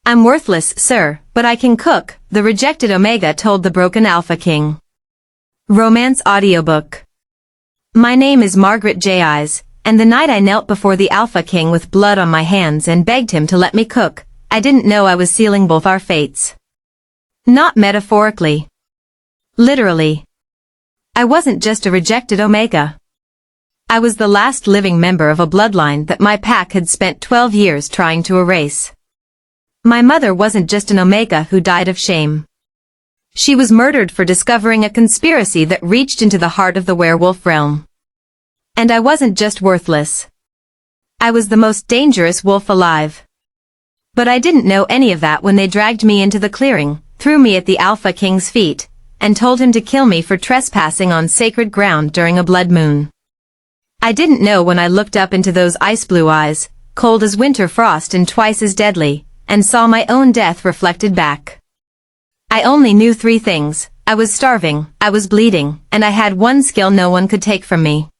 I'm worthless, sir, but I can cook, the rejected Omega told the broken Alpha King. Romance Audiobook. My name is Margaret J. Eyes, and the night I knelt before the Alpha King with blood on my hands and begged him to let me cook, I didn't know I was sealing both our fates. Not metaphorically. Literally. I wasn't just a rejected Omega. I was the last living member of a bloodline that my pack had spent 12 years trying to erase. My mother wasn't just an Omega who died of shame. She was murdered for discovering a conspiracy that reached into the heart of the werewolf realm. And I wasn't just worthless. I was the most dangerous wolf alive. But I didn't know any of that when they dragged me into the clearing, threw me at the Alpha King's feet, and told him to kill me for trespassing on sacred ground during a blood moon. I didn't know when I looked up into those ice blue eyes, cold as winter frost and twice as deadly, and saw my own death reflected back. I only knew 3 things: I was starving, I was bleeding, and I had one skill no one could take from me.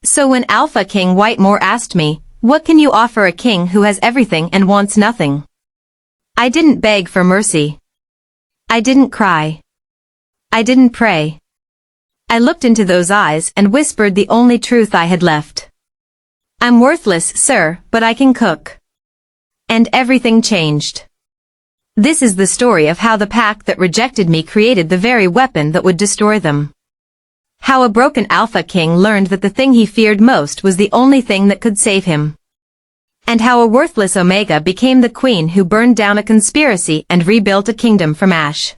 So when Alpha King Whitemore asked me, "What can you offer a king who has everything and wants nothing?" I didn't beg for mercy. I didn't cry. I didn't pray. I looked into those eyes and whispered the only truth I had left. I'm worthless, sir, but I can cook. And everything changed. This is the story of how the pack that rejected me created the very weapon that would destroy them. How a broken Alpha King learned that the thing he feared most was the only thing that could save him. And how a worthless Omega became the queen who burned down a conspiracy and rebuilt a kingdom from ash.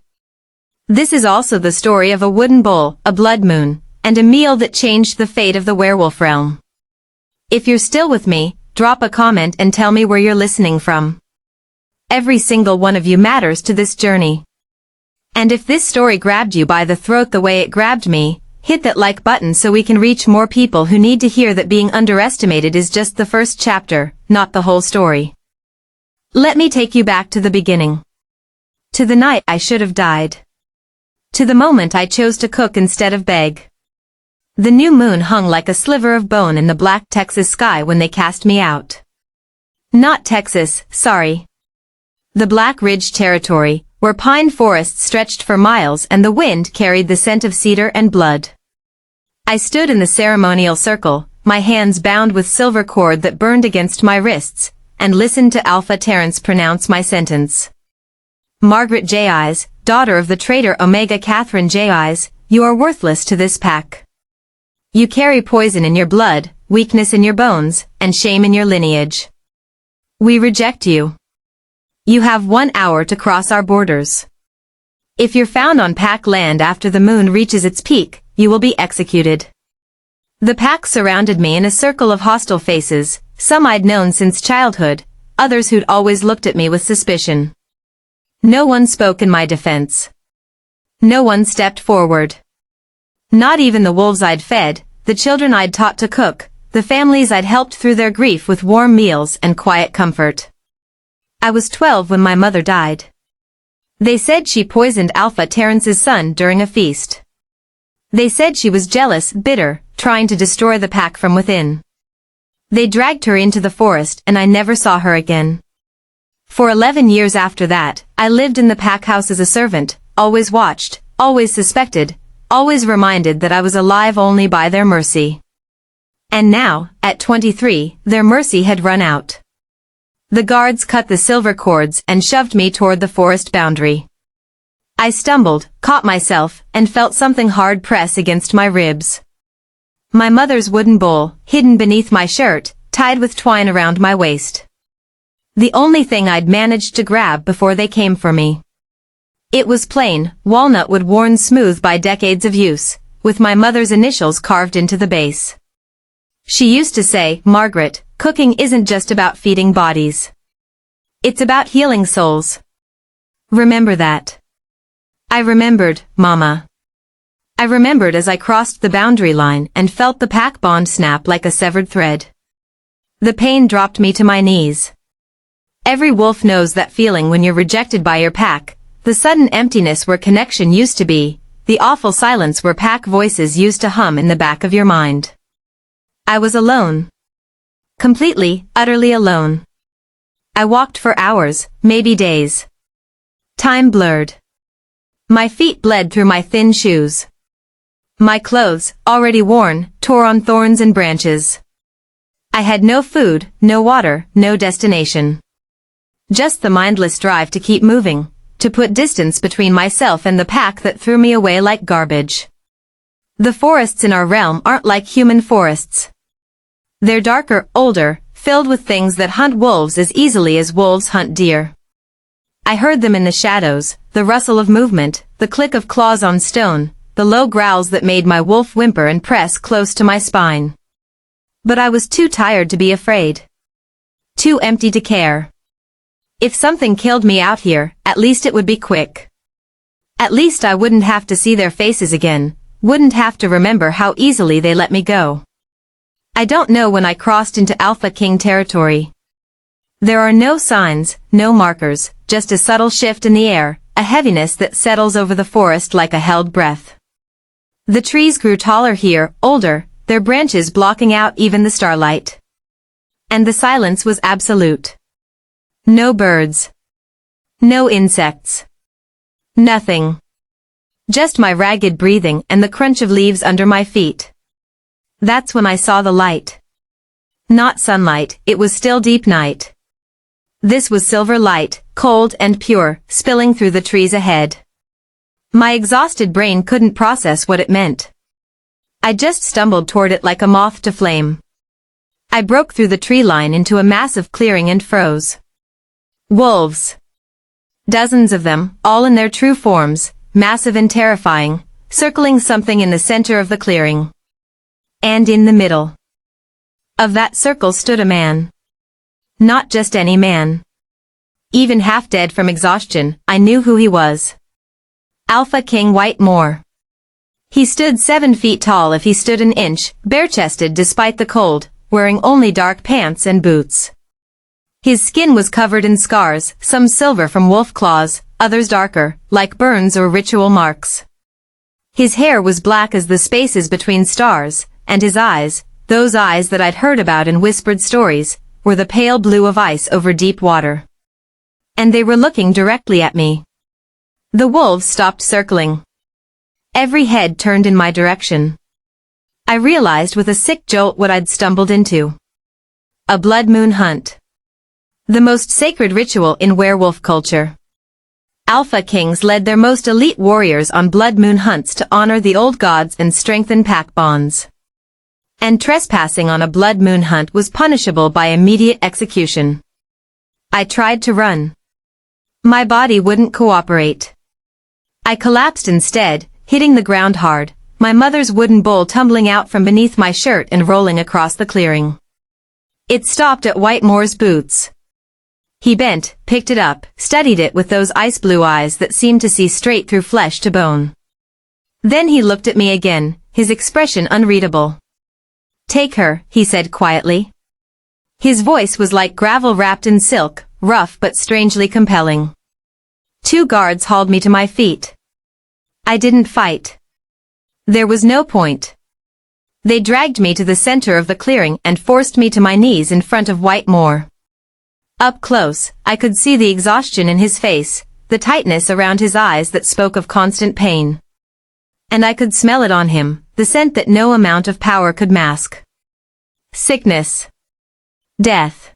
This is also the story of a wooden bowl, a blood moon, and a meal that changed the fate of the werewolf realm. If you're still with me, drop a comment and tell me where you're listening from. Every single one of you matters to this journey. And if this story grabbed you by the throat the way it grabbed me, hit that like button so we can reach more people who need to hear that being underestimated is just the first chapter, not the whole story. Let me take you back to the beginning. To the night I should have died. To the moment I chose to cook instead of beg. The new moon hung like a sliver of bone in the black Texas sky when they cast me out. Not Texas, sorry. The Black Ridge Territory, where pine forests stretched for miles and the wind carried the scent of cedar and blood. I stood in the ceremonial circle, my hands bound with silver cord that burned against my wrists, and listened to Alpha Terrence pronounce my sentence. Margaret J. Eyes, daughter of the traitor Omega Catherine J. Eyes, you are worthless to this pack. You carry poison in your blood, weakness in your bones, and shame in your lineage. We reject you. You have 1 hour to cross our borders. If you're found on pack land after the moon reaches its peak, you will be executed. The pack surrounded me in a circle of hostile faces, some I'd known since childhood, others who'd always looked at me with suspicion. No one spoke in my defense. No one stepped forward. Not even the wolves I'd fed, the children I'd taught to cook, the families I'd helped through their grief with warm meals and quiet comfort. I was 12 when my mother died. They said she poisoned Alpha Terrence's son during a feast. They said she was jealous, bitter, trying to destroy the pack from within. They dragged her into the forest and I never saw her again. For 11 years after that, I lived in the pack house as a servant, always watched, always suspected, always reminded that I was alive only by their mercy. And now, at 23, their mercy had run out. The guards cut the silver cords and shoved me toward the forest boundary. I stumbled, caught myself, and felt something hard press against my ribs. My mother's wooden bowl, hidden beneath my shirt, tied with twine around my waist. The only thing I'd managed to grab before they came for me. It was plain, walnut wood worn smooth by decades of use, with my mother's initials carved into the base. She used to say, "Margaret, cooking isn't just about feeding bodies. It's about healing souls. Remember that." I remembered, Mama. I remembered as I crossed the boundary line and felt the pack bond snap like a severed thread. The pain dropped me to my knees. Every wolf knows that feeling when you're rejected by your pack, the sudden emptiness where connection used to be, the awful silence where pack voices used to hum in the back of your mind. I was alone. Completely, utterly alone. I walked for hours, maybe days. Time blurred. My feet bled through my thin shoes. My clothes, already worn, tore on thorns and branches. I had no food, no water, no destination. Just the mindless drive to keep moving, to put distance between myself and the pack that threw me away like garbage. The forests in our realm aren't like human forests. They're darker, older, filled with things that hunt wolves as easily as wolves hunt deer. I heard them in the shadows, the rustle of movement, the click of claws on stone, the low growls that made my wolf whimper and press close to my spine. But I was too tired to be afraid. Too empty to care. If something killed me out here, at least it would be quick. At least I wouldn't have to see their faces again, wouldn't have to remember how easily they let me go. I don't know when I crossed into Alpha King territory. There are no signs, no markers, just a subtle shift in the air, a heaviness that settles over the forest like a held breath. The trees grew taller here, older, their branches blocking out even the starlight. And the silence was absolute. No birds. No insects. Nothing. Just my ragged breathing and the crunch of leaves under my feet. That's when I saw the light. Not sunlight, it was still deep night. This was silver light, cold and pure, spilling through the trees ahead. My exhausted brain couldn't process what it meant. I just stumbled toward it like a moth to flame. I broke through the tree line into a massive clearing and froze. Wolves. Dozens of them, all in their true forms, massive and terrifying, circling something in the center of the clearing. And in the middle of that circle stood a man. Not just any man. Even half dead from exhaustion, I knew who he was. Alpha King Whitemore. He stood 7 feet tall if he stood an inch, bare-chested despite the cold, wearing only dark pants and boots. His skin was covered in scars, some silver from wolf claws, others darker, like burns or ritual marks. His hair was black as the spaces between stars, and his eyes, those eyes that I'd heard about in whispered stories, were the pale blue of ice over deep water. And they were looking directly at me. The wolves stopped circling. Every head turned in my direction. I realized with a sick jolt what I'd stumbled into. A blood moon hunt. The most sacred ritual in werewolf culture. Alpha Kings led their most elite warriors on blood moon hunts to honor the old gods and strengthen pack bonds. And trespassing on a blood moon hunt was punishable by immediate execution. I tried to run. My body wouldn't cooperate. I collapsed instead, hitting the ground hard, my mother's wooden bowl tumbling out from beneath my shirt and rolling across the clearing. It stopped at Whitemore's boots. He bent, picked it up, studied it with those ice blue eyes that seemed to see straight through flesh to bone. Then he looked at me again, his expression unreadable. "Take her," he said quietly. His voice was like gravel wrapped in silk, rough but strangely compelling. 2 guards hauled me to my feet. I didn't fight. There was no point. They dragged me to the center of the clearing and forced me to my knees in front of Whitemore. Up close, I could see the exhaustion in his face, the tightness around his eyes that spoke of constant pain. And I could smell it on him, the scent that no amount of power could mask. Sickness. Death.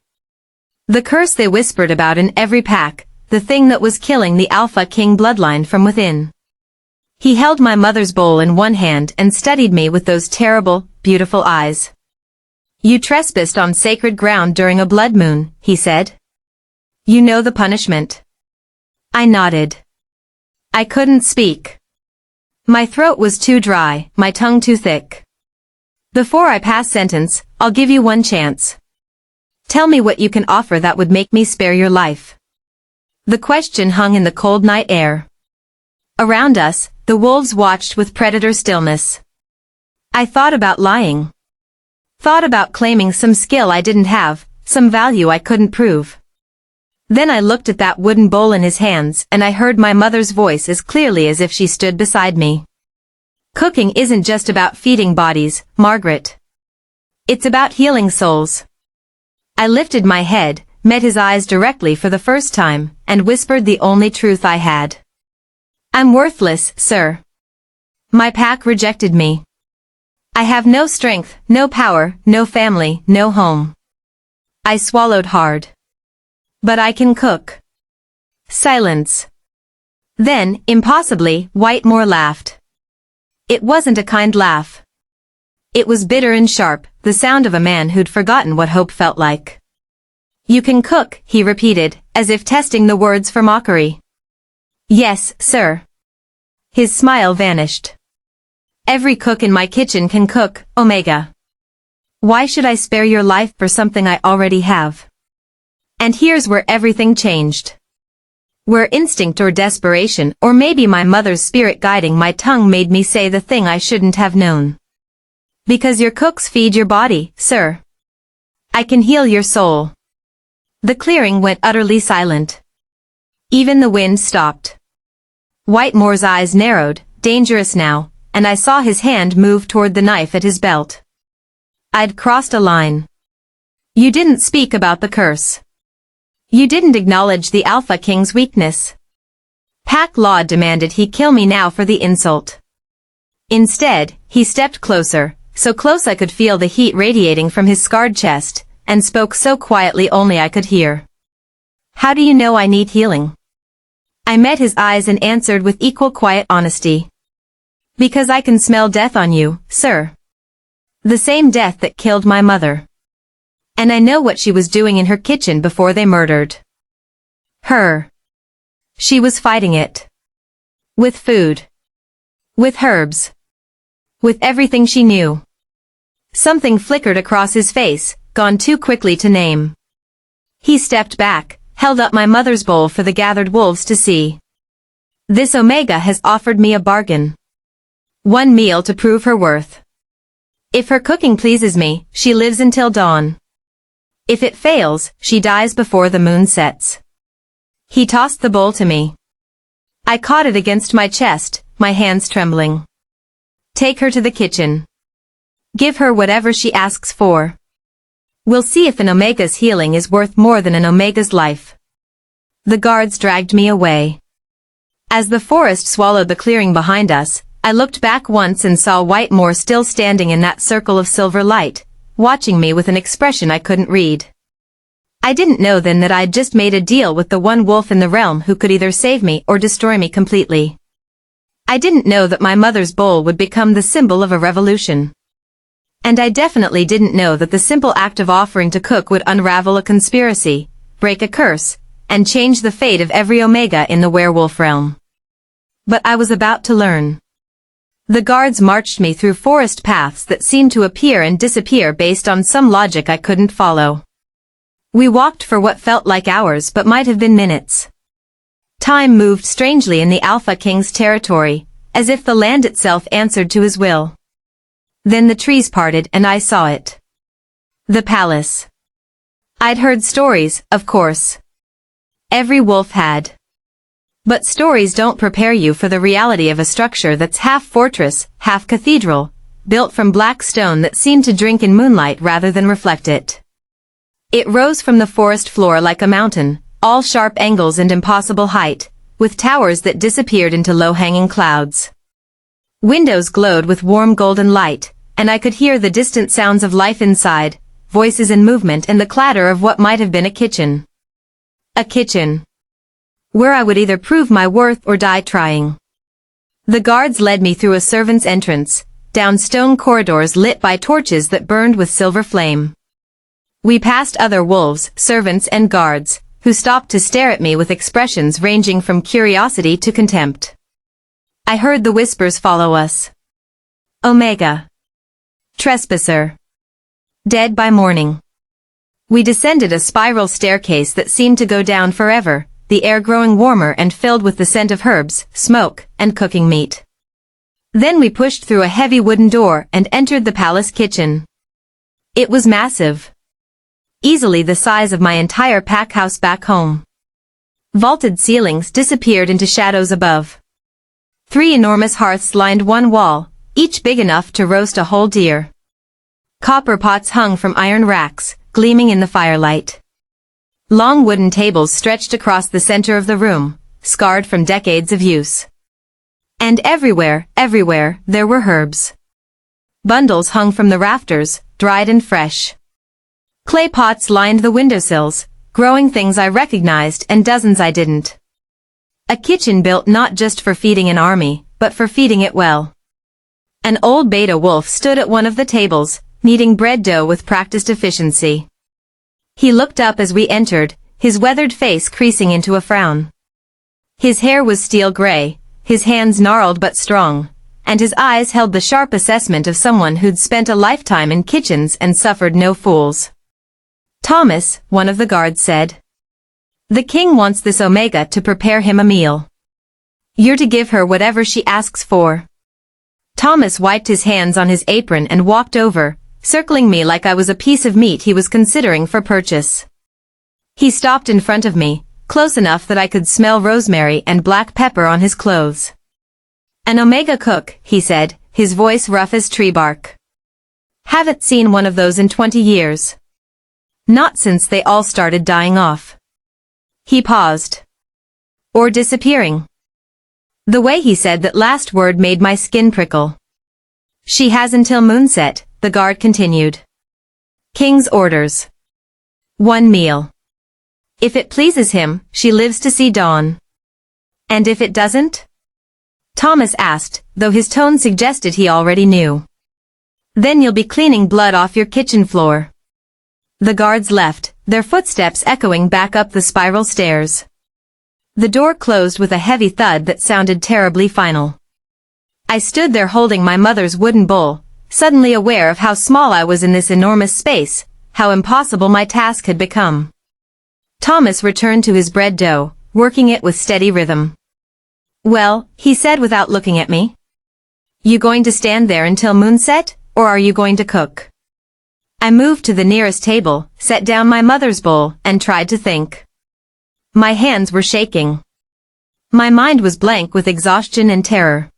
The curse they whispered about in every pack, the thing that was killing the Alpha King bloodline from within. He held my mother's bowl in one hand and studied me with those terrible, beautiful eyes. "You trespassed on sacred ground during a blood moon," he said. "You know the punishment." I nodded. I couldn't speak. My throat was too dry, my tongue too thick. "Before I pass sentence, I'll give you one chance. Tell me what you can offer that would make me spare your life." The question hung in the cold night air. Around us, the wolves watched with predator stillness. I thought about lying. Thought about claiming some skill I didn't have, some value I couldn't prove. Then I looked at that wooden bowl in his hands and I heard my mother's voice as clearly as if she stood beside me. "Cooking isn't just about feeding bodies, Margaret. It's about healing souls." I lifted my head, met his eyes directly for the first time, and whispered the only truth I had. "I'm worthless, sir. My pack rejected me. I have no strength, no power, no family, no home." I swallowed hard. "But I can cook." Silence. Then, impossibly, Whitemore laughed. It wasn't a kind laugh. It was bitter and sharp, the sound of a man who'd forgotten what hope felt like. "You can cook," he repeated, as if testing the words for mockery. "Yes, sir." His smile vanished. "Every cook in my kitchen can cook, Omega. Why should I spare your life for something I already have?" And here's where everything changed. Where instinct or desperation, or maybe my mother's spirit guiding my tongue, made me say the thing I shouldn't have known. "Because your cooks feed your body, sir. I can heal your soul." The clearing went utterly silent. Even the wind stopped. Whitemore's eyes narrowed, dangerous now, and I saw his hand move toward the knife at his belt. I'd crossed a line. "You didn't speak about the curse. You didn't acknowledge the Alpha King's weakness. Pack law demanded he kill me now for the insult." Instead, he stepped closer, so close I could feel the heat radiating from his scarred chest, and spoke so quietly only I could hear. "How do you know I need healing?" I met his eyes and answered with equal quiet honesty. "Because I can smell death on you, sir. The same death that killed my mother. And I know what she was doing in her kitchen before they murdered her. She was fighting it. With food. With herbs. With everything she knew." Something flickered across his face, gone too quickly to name. He stepped back, held up my mother's bowl for the gathered wolves to see. "This Omega has offered me a bargain. One meal to prove her worth. If her cooking pleases me, she lives until dawn. If it fails, she dies before the moon sets." He tossed the bowl to me. I caught it against my chest, my hands trembling. "Take her to the kitchen. Give her whatever she asks for. We'll see if an Omega's healing is worth more than an Omega's life." The guards dragged me away. As the forest swallowed the clearing behind us, I looked back once and saw Whitemore still standing in that circle of silver light, watching me with an expression I couldn't read. I didn't know then that I'd just made a deal with the one wolf in the realm who could either save me or destroy me completely. I didn't know that my mother's bowl would become the symbol of a revolution. And I definitely didn't know that the simple act of offering to cook would unravel a conspiracy, break a curse, and change the fate of every Omega in the werewolf realm. But I was about to learn. The guards marched me through forest paths that seemed to appear and disappear based on some logic I couldn't follow. We walked for what felt like hours but might have been minutes. Time moved strangely in the Alpha King's territory, as if the land itself answered to his will. Then the trees parted and I saw it. The palace. I'd heard stories, of course. Every wolf had. But stories don't prepare you for the reality of a structure that's half fortress, half cathedral, built from black stone that seemed to drink in moonlight rather than reflect it. It rose from the forest floor like a mountain, all sharp angles and impossible height, with towers that disappeared into low-hanging clouds. Windows glowed with warm golden light, and I could hear the distant sounds of life inside, voices in movement and the clatter of what might have been a kitchen. A kitchen. Where I would either prove my worth or die trying. The guards led me through a servant's entrance, down stone corridors lit by torches that burned with silver flame. We passed other wolves, servants and guards, who stopped to stare at me with expressions ranging from curiosity to contempt. I heard the whispers follow us. Omega. Trespasser. Dead by morning. We descended a spiral staircase that seemed to go down forever, the air growing warmer and filled with the scent of herbs, smoke, and cooking meat. Then we pushed through a heavy wooden door and entered the palace kitchen. It was massive. Easily the size of my entire pack house back home. Vaulted ceilings disappeared into shadows above. 3 enormous hearths lined one wall, each big enough to roast a whole deer. Copper pots hung from iron racks, gleaming in the firelight. Long wooden tables stretched across the center of the room, scarred from decades of use. And everywhere, there were herbs. Bundles hung from the rafters, dried and fresh. Clay pots lined the windowsills, growing things I recognized and dozens I didn't. A kitchen built not just for feeding an army, but for feeding it well. An old beta wolf stood at one of the tables, kneading bread dough with practiced efficiency. He looked up as we entered, his weathered face creasing into a frown. His hair was steel gray, his hands gnarled but strong, and his eyes held the sharp assessment of someone who'd spent a lifetime in kitchens and suffered no fools. "Thomas," one of the guards said. "The king wants this Omega to prepare him a meal. You're to give her whatever she asks for." Thomas wiped his hands on his apron and walked over, circling me like I was a piece of meat he was considering for purchase. He stopped in front of me, close enough that I could smell rosemary and black pepper on his clothes. "An Omega cook," he said, his voice rough as tree bark. "Haven't seen one of those in 20 years. Not since they all started dying off." He paused. "Or disappearing." The way he said that last word made my skin prickle. "She has until moonset," the guard continued. "King's orders. 1 meal. If it pleases him, she lives to see dawn." "And if it doesn't?" Thomas asked, though his tone suggested he already knew. "Then you'll be cleaning blood off your kitchen floor." The guards left, their footsteps echoing back up the spiral stairs. The door closed with a heavy thud that sounded terribly final. I stood there holding my mother's wooden bowl, suddenly aware of how small I was in this enormous space, how impossible my task had become. Thomas returned to his bread dough, working it with steady rhythm. "Well," he said without looking at me. "You going to stand there until moonset, or are you going to cook?" I moved to the nearest table, set down my mother's bowl, and tried to think. My hands were shaking. My mind was blank with exhaustion and terror.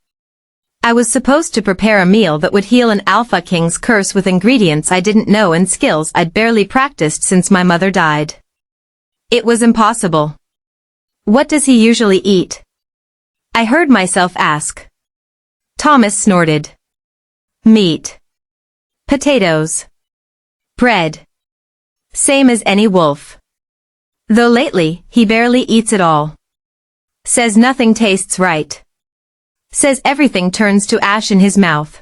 I was supposed to prepare a meal that would heal an Alpha King's curse with ingredients I didn't know and skills I'd barely practiced since my mother died. It was impossible. "What does he usually eat?" I heard myself ask. Thomas snorted. "Meat. Potatoes. Bread. Same as any wolf. Though lately, he barely eats at all. Says nothing tastes right. Says everything turns to ash in his mouth."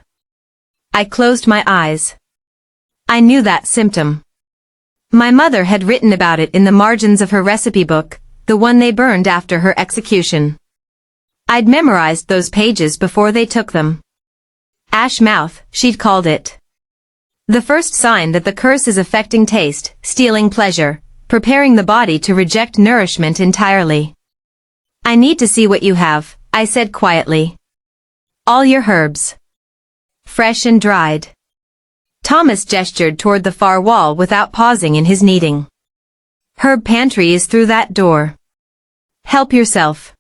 I closed my eyes. I knew that symptom. My mother had written about it in the margins of her recipe book, the one they burned after her execution. I'd memorized those pages before they took them. Ash mouth, she'd called it. The first sign that the curse is affecting taste, stealing pleasure, preparing the body to reject nourishment entirely. "I need to see what you have," I said quietly. "All your herbs. Fresh and dried." Thomas gestured toward the far wall without pausing in his kneading. "Herb pantry is through that door. Help yourself.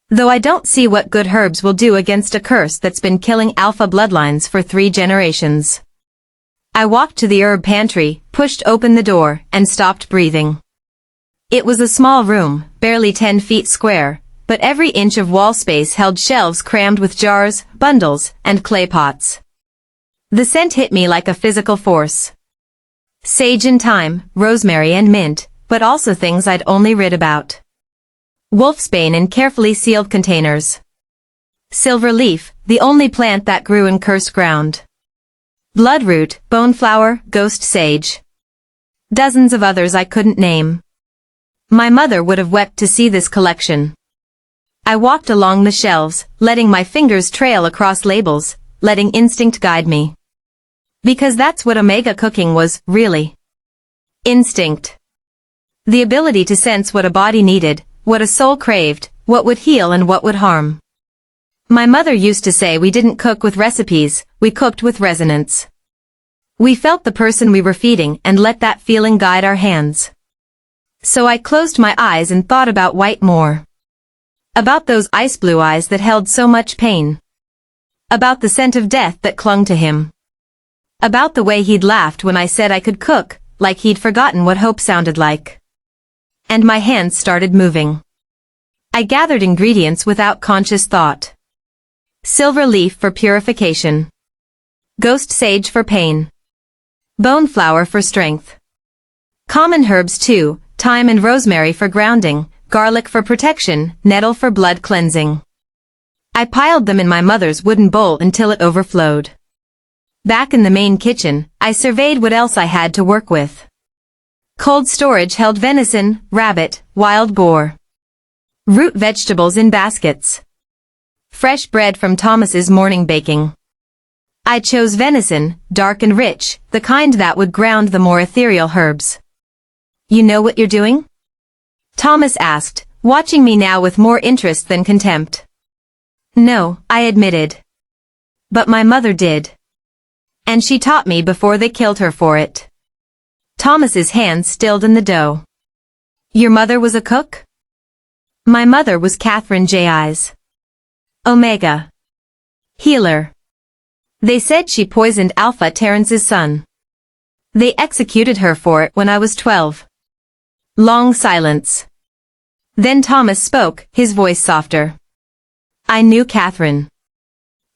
Though I don't see what good herbs will do against a curse that's been killing Alpha bloodlines for 3 generations. I walked to the herb pantry, pushed open the door, and stopped breathing. It was a small room, barely 10 feet square, but every inch of wall space held shelves crammed with jars, bundles, and clay pots. The scent hit me like a physical force. Sage and thyme, rosemary and mint, but also things I'd only read about. Wolfsbane in carefully sealed containers. Silver leaf, the only plant that grew in cursed ground. Bloodroot, boneflower, ghost sage. Dozens of others I couldn't name. My mother would have wept to see this collection. I walked along the shelves, letting my fingers trail across labels, letting instinct guide me. Because that's what Omega cooking was, really. Instinct. The ability to sense what a body needed, what a soul craved, what would heal and what would harm. My mother used to say we didn't cook with recipes, we cooked with resonance. We felt the person we were feeding and let that feeling guide our hands. So I closed my eyes and thought about White more. About those ice blue eyes that held so much pain. About the scent of death that clung to him. About the way he'd laughed when I said I could cook, like he'd forgotten what hope sounded like. and my hands started moving. I gathered ingredients without conscious thought. Silver leaf for purification. Ghost sage for pain. Bone flower for strength. Common herbs too, thyme and rosemary for grounding, garlic for protection, nettle for blood cleansing. I piled them in my mother's wooden bowl until it overflowed. Back in the main kitchen, I surveyed what else I had to work with. Cold storage held venison, rabbit, wild boar. Root vegetables in baskets. Fresh bread from Thomas's morning baking. I chose venison, dark and rich, the kind that would ground the more ethereal herbs. You know what you're doing? Thomas asked, watching me now with more interest than contempt. No, I admitted. But my mother did. And she taught me before they killed her for it. Thomas's hands stilled in the dough. Your mother was a cook? My mother was Catherine J.I.'s. Omega. Healer. They said she poisoned Alpha Terrence's son. They executed her for it when I was 12. Long silence. Then Thomas spoke, his voice softer. I knew Catherine.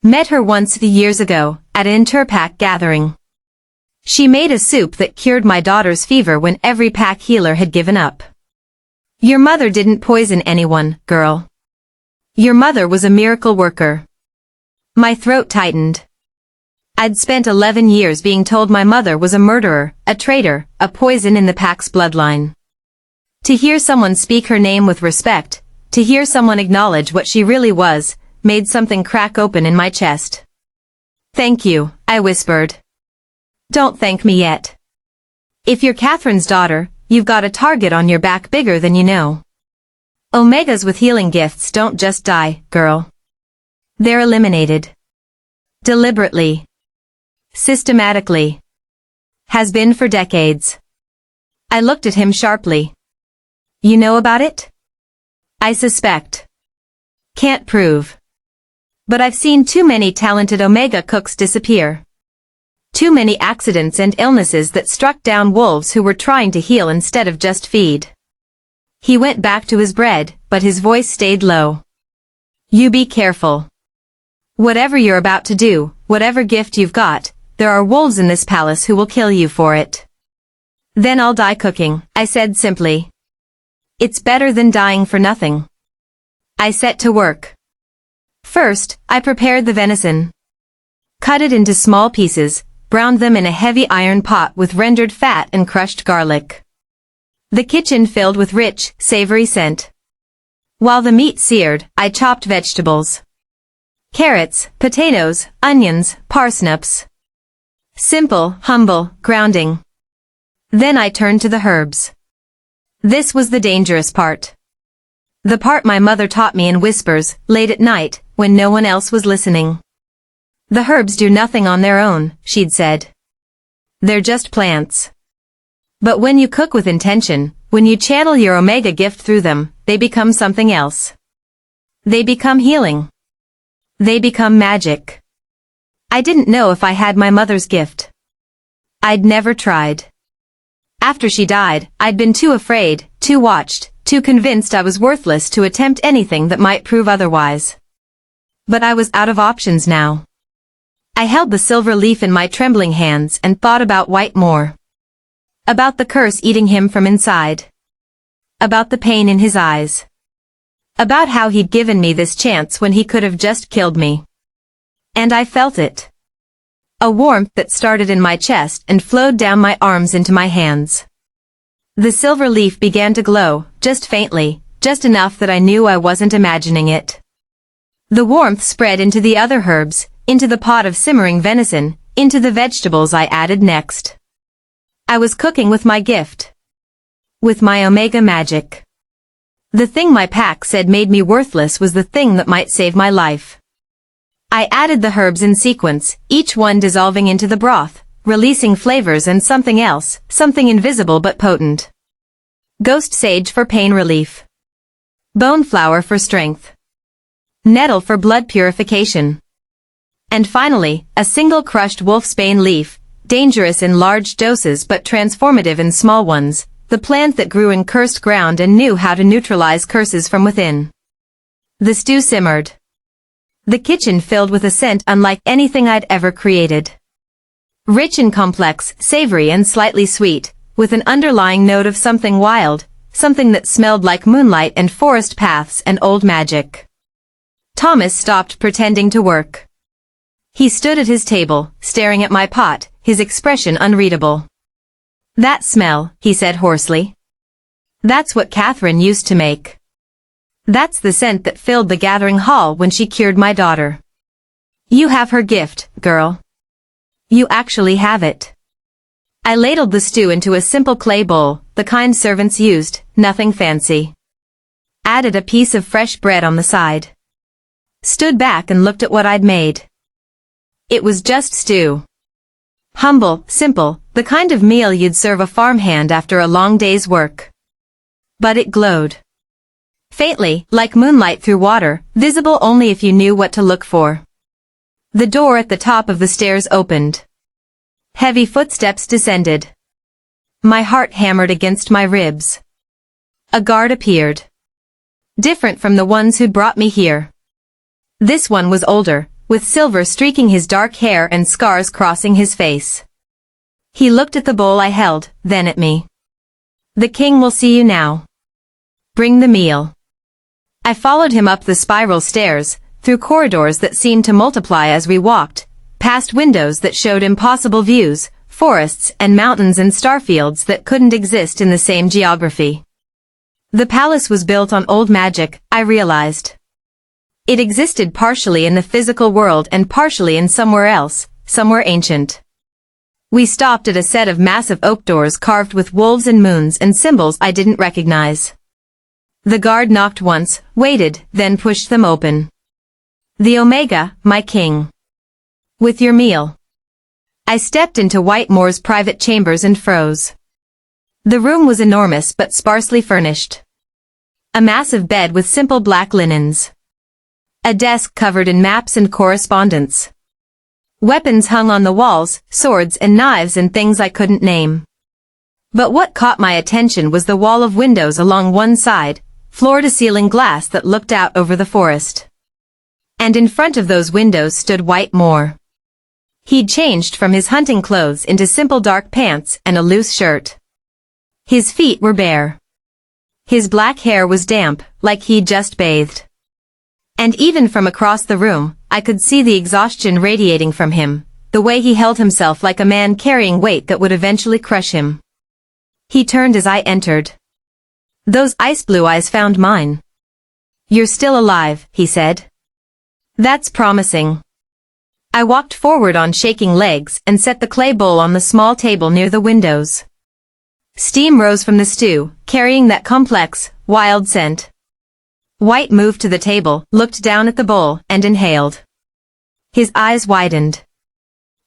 Met her once years ago, at an Interpack gathering. She made a soup that cured my daughter's fever when every pack healer had given up. Your mother didn't poison anyone, girl. Your mother was a miracle worker. My throat tightened. I'd spent 11 years being told my mother was a murderer, a traitor, a poison in the pack's bloodline. To hear someone speak her name with respect, to hear someone acknowledge what she really was, made something crack open in my chest. Thank you, I whispered. Don't thank me yet. If you're Catherine's daughter, you've got a target on your back bigger than you know. Omegas with healing gifts don't just die, girl. They're eliminated. Deliberately. Systematically. Has been for decades. I looked at him sharply. You know about it? I suspect. Can't prove. But I've seen too many talented Omega cooks disappear. Too many accidents and illnesses that struck down wolves who were trying to heal instead of just feed. He went back to his bread, but his voice stayed low. You be careful. Whatever you're about to do, whatever gift you've got, there are wolves in this palace who will kill you for it. Then I'll die cooking, I said simply. It's better than dying for nothing. I set to work. First, I prepared the venison. Cut it into small pieces, browned them in a heavy iron pot with rendered fat and crushed garlic. The kitchen filled with rich, savory scent. While the meat seared, I chopped vegetables. Carrots, potatoes, onions, parsnips. Simple, humble, grounding. Then I turned to the herbs. This was the dangerous part. The part my mother taught me in whispers, late at night, when no one else was listening. The herbs do nothing on their own, she'd said. They're just plants. But when you cook with intention, when you channel your Omega gift through them, they become something else. They become healing. They become magic. I didn't know if I had my mother's gift. I'd never tried. After she died, I'd been too afraid, too watched, too convinced I was worthless to attempt anything that might prove otherwise. But I was out of options now. I held the silver leaf in my trembling hands and thought about White more. About the curse eating him from inside. About the pain in his eyes. About how he'd given me this chance when he could have just killed me. And I felt it. A warmth that started in my chest and flowed down my arms into my hands. The silver leaf began to glow, just faintly, just enough that I knew I wasn't imagining it. The warmth spread into the other herbs, into the pot of simmering venison, into the vegetables I added next. I was cooking with my gift. With my Omega magic. The thing my pack said made me worthless was the thing that might save my life. I added the herbs in sequence, each one dissolving into the broth, releasing flavors and something else, something invisible but potent. Ghost sage for pain relief. Bone flower for strength. Nettle for blood purification. And finally, a single crushed wolfsbane leaf, dangerous in large doses but transformative in small ones, the plant that grew in cursed ground and knew how to neutralize curses from within. The stew simmered. The kitchen filled with a scent unlike anything I'd ever created. Rich and complex, savory and slightly sweet, with an underlying note of something wild, something that smelled like moonlight and forest paths and old magic. Thomas stopped pretending to work. He stood at his table, staring at my pot, his expression unreadable. "That smell," he said hoarsely. "That's what Catherine used to make. That's the scent that filled the gathering hall when she cured my daughter. You have her gift, girl. You actually have it." I ladled the stew into a simple clay bowl, the kind servants used, nothing fancy. Added a piece of fresh bread on the side. Stood back and looked at what I'd made. It was just stew. Humble, simple, the kind of meal you'd serve a farmhand after a long day's work. But it glowed. Faintly, like moonlight through water, visible only if you knew what to look for. The door at the top of the stairs opened. Heavy footsteps descended. My heart hammered against my ribs. A guard appeared. Different from the ones who'd brought me here. This one was older, with silver streaking his dark hair and scars crossing his face. He looked at the bowl I held, then at me. "The king will see you now. Bring the meal." I followed him up the spiral stairs, through corridors that seemed to multiply as we walked, past windows that showed impossible views, forests and mountains and starfields that couldn't exist in the same geography. The palace was built on old magic, I realized. It existed partially in the physical world and partially in somewhere else, somewhere ancient. We stopped at a set of massive oak doors carved with wolves and moons and symbols I didn't recognize. The guard knocked once, waited, then pushed them open. "The Omega, my king. With your meal." I stepped into Whitemore's private chambers and froze. The room was enormous but sparsely furnished. A massive bed with simple black linens. A desk covered in maps and correspondence. Weapons hung on the walls, swords and knives and things I couldn't name. But what caught my attention was the wall of windows along one side, floor-to-ceiling glass that looked out over the forest. And in front of those windows stood Whitemore. He'd changed from his hunting clothes into simple dark pants and a loose shirt. His feet were bare. His black hair was damp, like he'd just bathed. And even from across the room, I could see the exhaustion radiating from him, the way he held himself like a man carrying weight that would eventually crush him. He turned as I entered. Those ice blue eyes found mine. "You're still alive," he said. "That's promising." I walked forward on shaking legs and set the clay bowl on the small table near the windows. Steam rose from the stew, carrying that complex, wild scent. White moved to the table, looked down at the bowl, and inhaled. His eyes widened.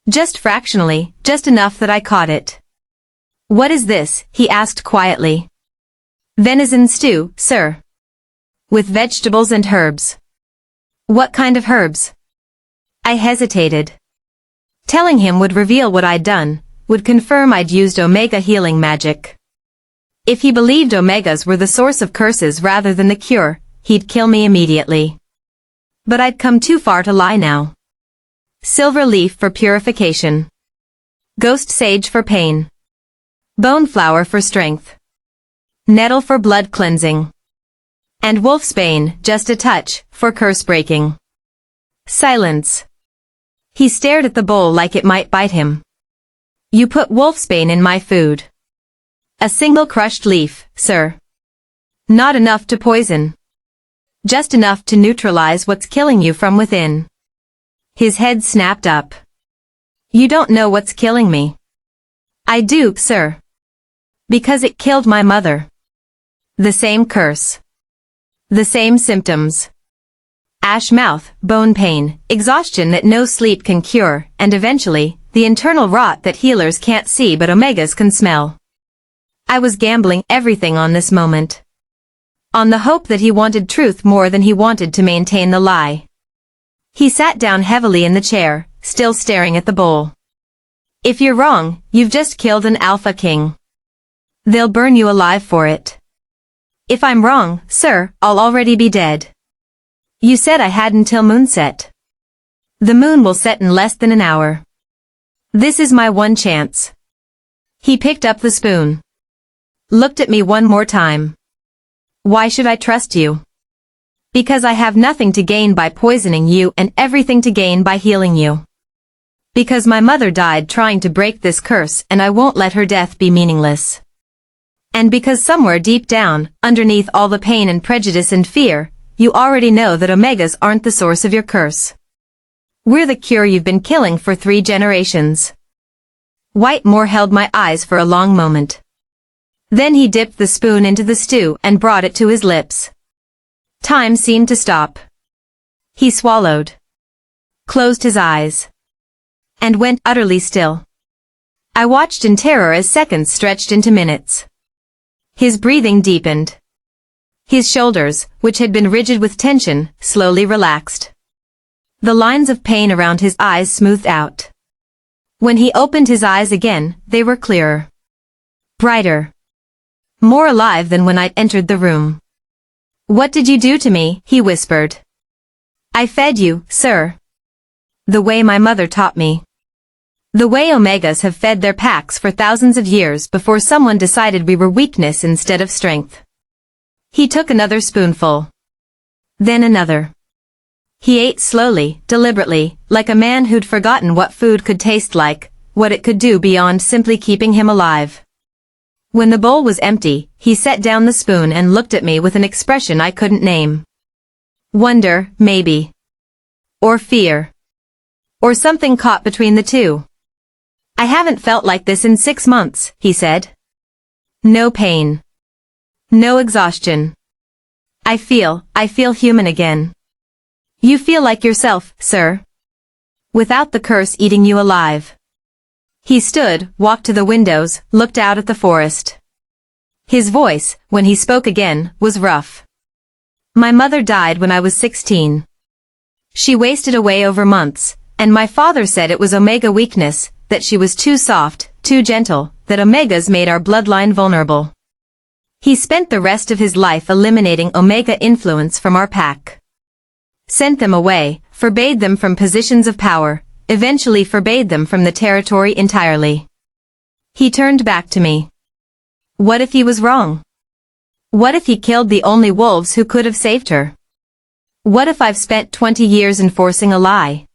Just fractionally, just enough that I caught it. "What is this?" he asked quietly. "Venison stew, sir. With vegetables and herbs." "What kind of herbs?" I hesitated. Telling him would reveal what I'd done, would confirm I'd used Omega healing magic. If he believed Omegas were the source of curses rather than the cure, he'd kill me immediately. But I'd come too far to lie now. Silver leaf for purification. Ghost sage for pain. Bone flower for strength. Nettle for blood cleansing. And wolfsbane, just a touch, for curse breaking. Silence. He stared at the bowl like it might bite him. "You put wolfsbane in my food." "A single crushed leaf, sir. Not enough to poison. Just enough to neutralize what's killing you from within." His head snapped up. "You don't know what's killing me." "I do, sir. Because it killed my mother. The same curse. The same symptoms. Ash mouth, bone pain, exhaustion that no sleep can cure, and eventually, the internal rot that healers can't see but Omegas can smell." I was gambling everything on this moment. On the hope that he wanted truth more than he wanted to maintain the lie. He sat down heavily in the chair, still staring at the bowl. "If you're wrong, you've just killed an alpha king. They'll burn you alive for it. If I'm wrong, sir, I'll already be dead. You said I had until moonset. The moon will set in less than an hour. This is my one chance. He picked up the spoon. Looked at me one more time. Why should I trust you? Because I have nothing to gain by poisoning you and everything to gain by healing you. Because my mother died trying to break this curse and I won't let her death be meaningless. And because somewhere deep down, underneath all the pain and prejudice and fear, you already know that omegas aren't the source of your curse. We're the cure you've been killing for 3 generations. Whitemore held my eyes for a long moment. Then he dipped the spoon into the stew and brought it to his lips. Time seemed to stop. He swallowed. Closed his eyes. And went utterly still. I watched in terror as seconds stretched into minutes. His breathing deepened. His shoulders, which had been rigid with tension, slowly relaxed. The lines of pain around his eyes smoothed out. When he opened his eyes again, they were clearer. Brighter. More alive than when I'd entered the room. What did you do to me? He whispered. I fed you, sir. The way my mother taught me. The way omegas have fed their packs for thousands of years before someone decided we were weakness instead of strength. He took another spoonful. Then another. He ate slowly, deliberately, like a man who'd forgotten what food could taste like, what it could do beyond simply keeping him alive. When the bowl was empty, he set down the spoon and looked at me with an expression I couldn't name. Wonder, maybe. Or fear. Or something caught between the two. I haven't felt like this in 6 months, he said. No pain. No exhaustion. I feel human again. You feel like yourself, sir. Without the curse eating you alive. He stood, walked to the windows, looked out at the forest. His voice, when he spoke again, was rough. My mother died when I was 16. She wasted away over months, and my father said it was omega weakness, that she was too soft, too gentle, that omegas made our bloodline vulnerable. He spent the rest of his life eliminating omega influence from our pack. Sent them away, forbade them from positions of power, eventually forbade them from the territory entirely. He turned back to me. What if he was wrong? What if he killed the only wolves who could have saved her? What if I've spent 20 years enforcing a lie?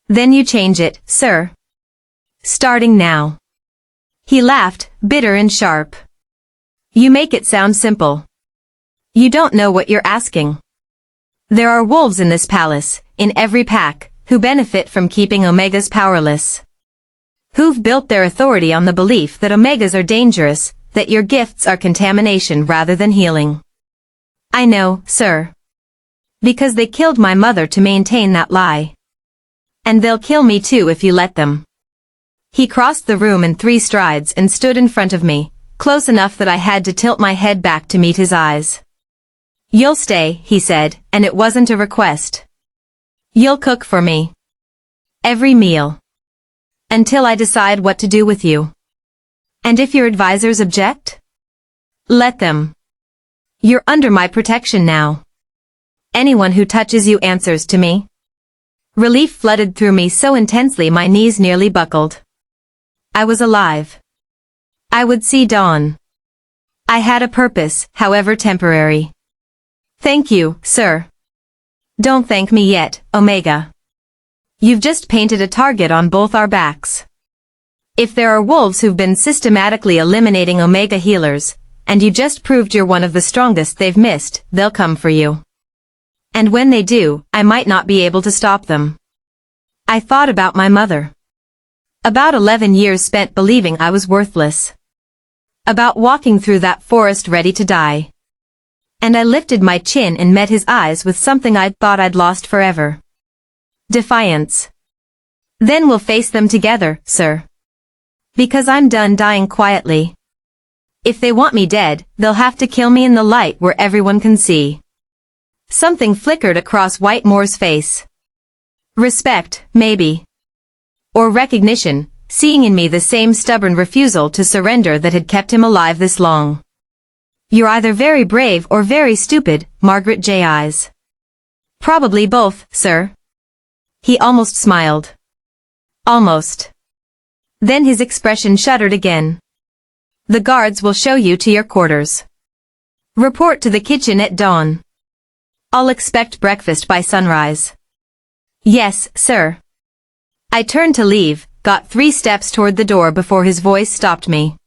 Then you change it, sir. Starting now. He laughed, bitter and sharp. You make it sound simple. You don't know what you're asking. There are wolves in this palace, in every pack, who benefit from keeping omegas powerless. Who've built their authority on the belief that omegas are dangerous, that your gifts are contamination rather than healing. I know, sir. Because they killed my mother to maintain that lie. And they'll kill me too if you let them. He crossed the room in 3 strides and stood in front of me, close enough that I had to tilt my head back to meet his eyes. You'll stay, he said, and it wasn't a request. You'll cook for me. Every meal. Until I decide what to do with you. And if your advisors object? Let them. You're under my protection now. Anyone who touches you answers to me. Relief flooded through me so intensely my knees nearly buckled. I was alive. I would see dawn. I had a purpose, however temporary. Thank you, sir. Don't thank me yet, Omega. You've just painted a target on both our backs. If there are wolves who've been systematically eliminating Omega healers, and you just proved you're one of the strongest they've missed, they'll come for you. And when they do, I might not be able to stop them. I thought about my mother. About 11 years spent believing I was worthless. About walking through that forest ready to die. And I lifted my chin and met his eyes with something I'd thought I'd lost forever. Defiance. Then we'll face them together, sir. Because I'm done dying quietly. If they want me dead, they'll have to kill me in the light where everyone can see. Something flickered across Whitemore's face. Respect, maybe. Or recognition, seeing in me the same stubborn refusal to surrender that had kept him alive this long. "You're either very brave or very stupid, Margaret J. Eyes." "Probably both, sir." He almost smiled. Almost. Then his expression shuddered again. "The guards will show you to your quarters. Report to the kitchen at dawn. I'll expect breakfast by sunrise." "Yes, sir." I turned to leave, got 3 steps toward the door before his voice stopped me.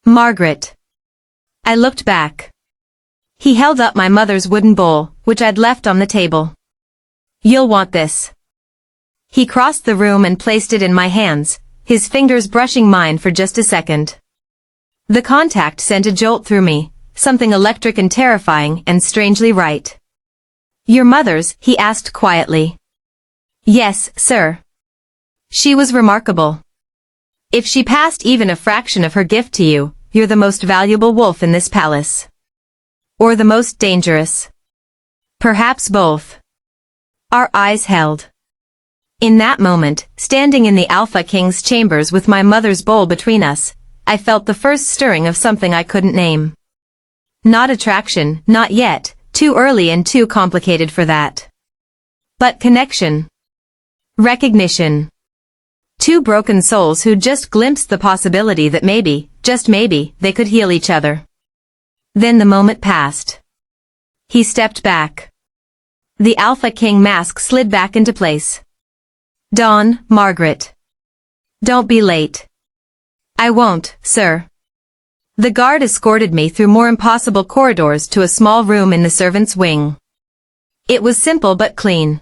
"Margaret." I looked back. He held up my mother's wooden bowl, which I'd left on the table. "You'll want this." He crossed the room and placed it in my hands, his fingers brushing mine for just a second. The contact sent a jolt through me, something electric and terrifying and strangely right. "Your mother's?" he asked quietly. "Yes, sir." "She was remarkable. If she passed even a fraction of her gift to you, you're the most valuable wolf in this palace. Or the most dangerous. Perhaps both." Our eyes held. In that moment, standing in the Alpha King's chambers with my mother's bowl between us, I felt the first stirring of something I couldn't name. Not attraction, not yet, too early and too complicated for that. But connection. Recognition. 2 broken souls who just glimpsed the possibility that maybe, just maybe, they could heal each other. Then the moment passed. He stepped back. The Alpha King mask slid back into place. "Dawn, Margaret. Don't be late." "I won't, sir." The guard escorted me through more impossible corridors to a small room in the servants' wing. It was simple but clean.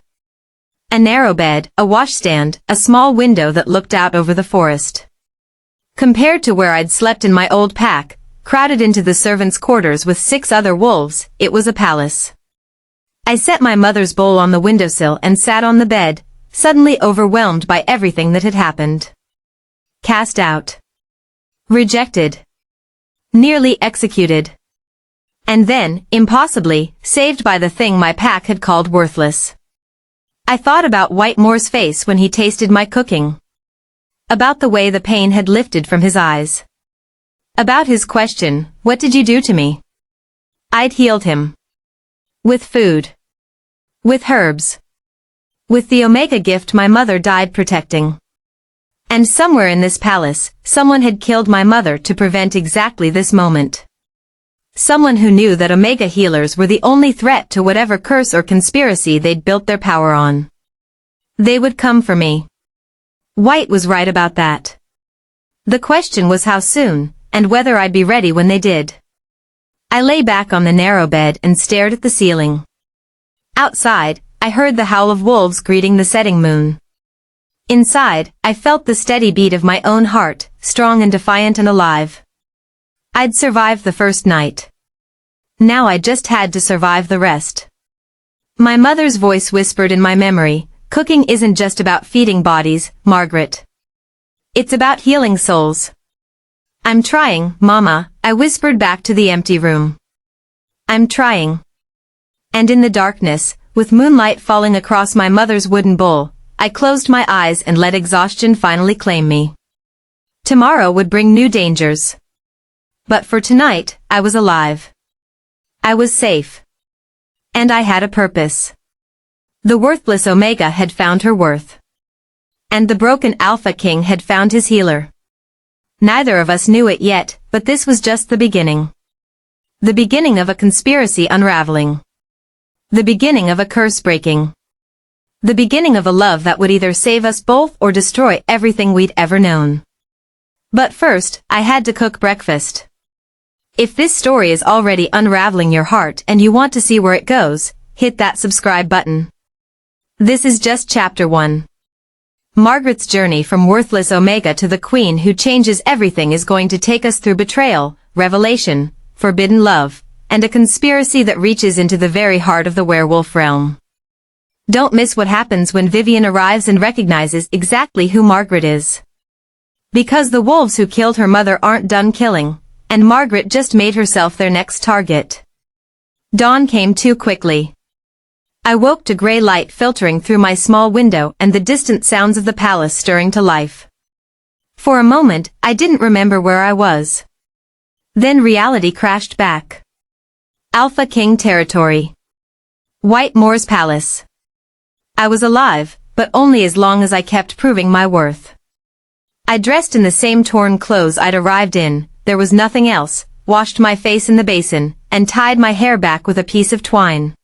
A narrow bed, a washstand, a small window that looked out over the forest. Compared to where I'd slept in my old pack, crowded into the servants' quarters with 6 other wolves, it was a palace. I set my mother's bowl on the windowsill and sat on the bed, suddenly overwhelmed by everything that had happened. Cast out. Rejected. Nearly executed. And then, impossibly, saved by the thing my pack had called worthless. I thought about Whitemore's face when he tasted my cooking. About the way the pain had lifted from his eyes. About his question, "What did you do to me?" I'd healed him. With food. With herbs. With the Omega gift my mother died protecting. And somewhere in this palace, someone had killed my mother to prevent exactly this moment. Someone who knew that Omega healers were the only threat to whatever curse or conspiracy they'd built their power on. They would come for me. White was right about that. The question was how soon, and whether I'd be ready when they did. I lay back on the narrow bed and stared at the ceiling. Outside, I heard the howl of wolves greeting the setting moon. Inside, I felt the steady beat of my own heart, strong and defiant and alive. I'd survived the first night. Now I just had to survive the rest. My mother's voice whispered in my memory, "Cooking isn't just about feeding bodies, Margaret. It's about healing souls." "I'm trying, Mama," I whispered back to the empty room. "I'm trying." And in the darkness, with moonlight falling across my mother's wooden bowl, I closed my eyes and let exhaustion finally claim me. Tomorrow would bring new dangers. But for tonight, I was alive. I was safe. And I had a purpose. The worthless Omega had found her worth. And the broken Alpha King had found his healer. Neither of us knew it yet, but this was just the beginning. The beginning of a conspiracy unraveling. The beginning of a curse breaking. The beginning of a love that would either save us both or destroy everything we'd ever known. But first, I had to cook breakfast. If this story is already unraveling your heart and you want to see where it goes, hit that subscribe button. This is just chapter 1. Margaret's journey from worthless Omega to the queen who changes everything is going to take us through betrayal, revelation, forbidden love, and a conspiracy that reaches into the very heart of the werewolf realm. Don't miss what happens when Vivian arrives and recognizes exactly who Margaret is. Because the wolves who killed her mother aren't done killing, and Margaret just made herself their next target. Dawn came too quickly. I woke to gray light filtering through my small window and the distant sounds of the palace stirring to life. For a moment, I didn't remember where I was. Then reality crashed back. Alpha King territory. White Moor's palace. I was alive, but only as long as I kept proving my worth. I dressed in the same torn clothes I'd arrived in, there was nothing else, washed my face in the basin, and tied my hair back with a piece of twine.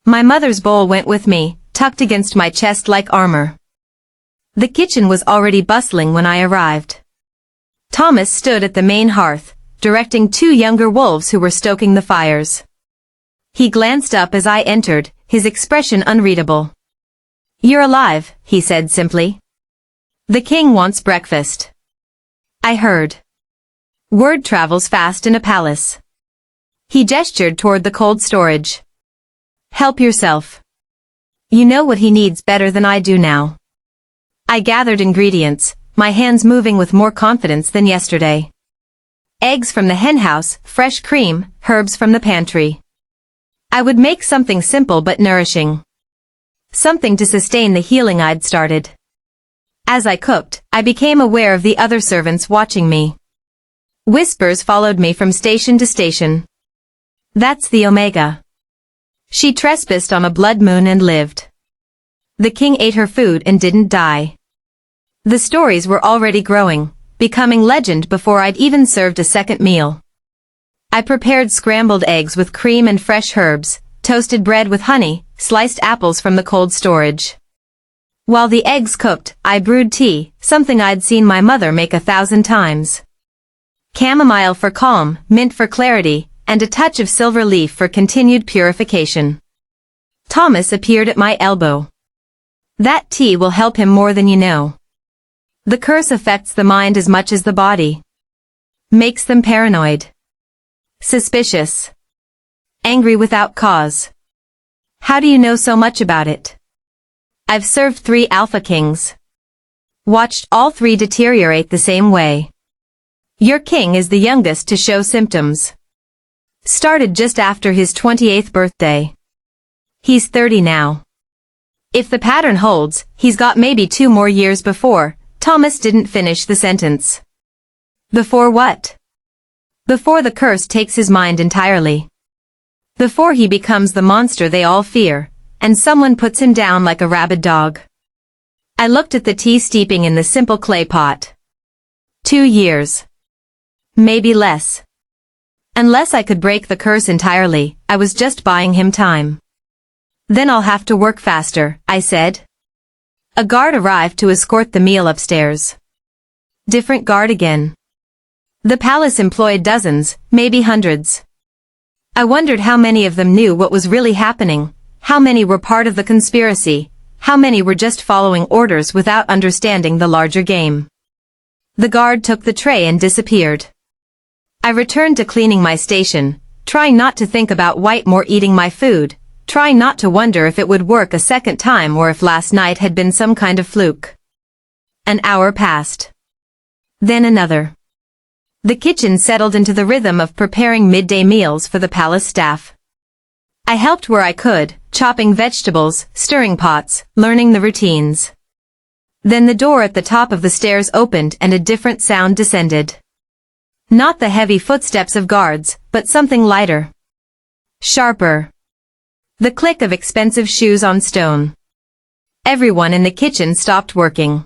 My mother's bowl went with me, tucked against my chest like armor. The kitchen was already bustling when I arrived. Thomas stood at the main hearth, directing two younger wolves who were stoking the fires. He glanced up as I entered, his expression unreadable. "You're alive," he said simply. "The king wants breakfast." I heard. Word travels fast in a palace. He gestured toward the cold storage. "Help yourself. You know what he needs better than I do now." I gathered ingredients, my hands moving with more confidence than yesterday. Eggs from the henhouse, fresh cream, herbs from the pantry. I would make something simple but nourishing. Something to sustain the healing I'd started. As I cooked, I became aware of the other servants watching me. Whispers followed me from station to station. "That's the Omega. She trespassed on a blood moon and lived. The king ate her food and didn't die." The stories were already growing, becoming legend before I'd even served a second meal. I prepared scrambled eggs with cream and fresh herbs, toasted bread with honey, sliced apples from the cold storage. While the eggs cooked, I brewed tea, something I'd seen my mother make 1,000 times. Chamomile for calm, mint for clarity, and a touch of silver leaf for continued purification. Thomas appeared at my elbow. "That tea will help him more than you know. The curse affects the mind as much as the body. Makes them paranoid. Suspicious. Angry without cause. How do you know so much about it?" "I've served 3 Alpha Kings. Watched all 3 deteriorate the same way. Your king is the youngest to show symptoms. Started just after his 28th birthday. He's 30 now. If the pattern holds, he's got maybe 2 more years before." Thomas didn't finish the sentence. "Before what?" "Before the curse takes his mind entirely. Before he becomes the monster they all fear, and someone puts him down like a rabid dog." I looked at the tea steeping in the simple clay pot. 2 years. Maybe less. Unless I could break the curse entirely, I was just buying him time. "Then I'll have to work faster," I said. A guard arrived to escort the meal upstairs. Different guard again. The palace employed dozens, maybe hundreds. I wondered how many of them knew what was really happening, how many were part of the conspiracy, how many were just following orders without understanding the larger game. The guard took the tray and disappeared. I returned to cleaning my station, trying not to think about Whitemore eating my food, trying not to wonder if it would work a second time or if last night had been some kind of fluke. An hour passed. Then another. The kitchen settled into the rhythm of preparing midday meals for the palace staff. I helped where I could, chopping vegetables, stirring pots, learning the routines. Then the door at the top of the stairs opened and a different sound descended. Not the heavy footsteps of guards, but something lighter. Sharper. The click of expensive shoes on stone. Everyone in the kitchen stopped working.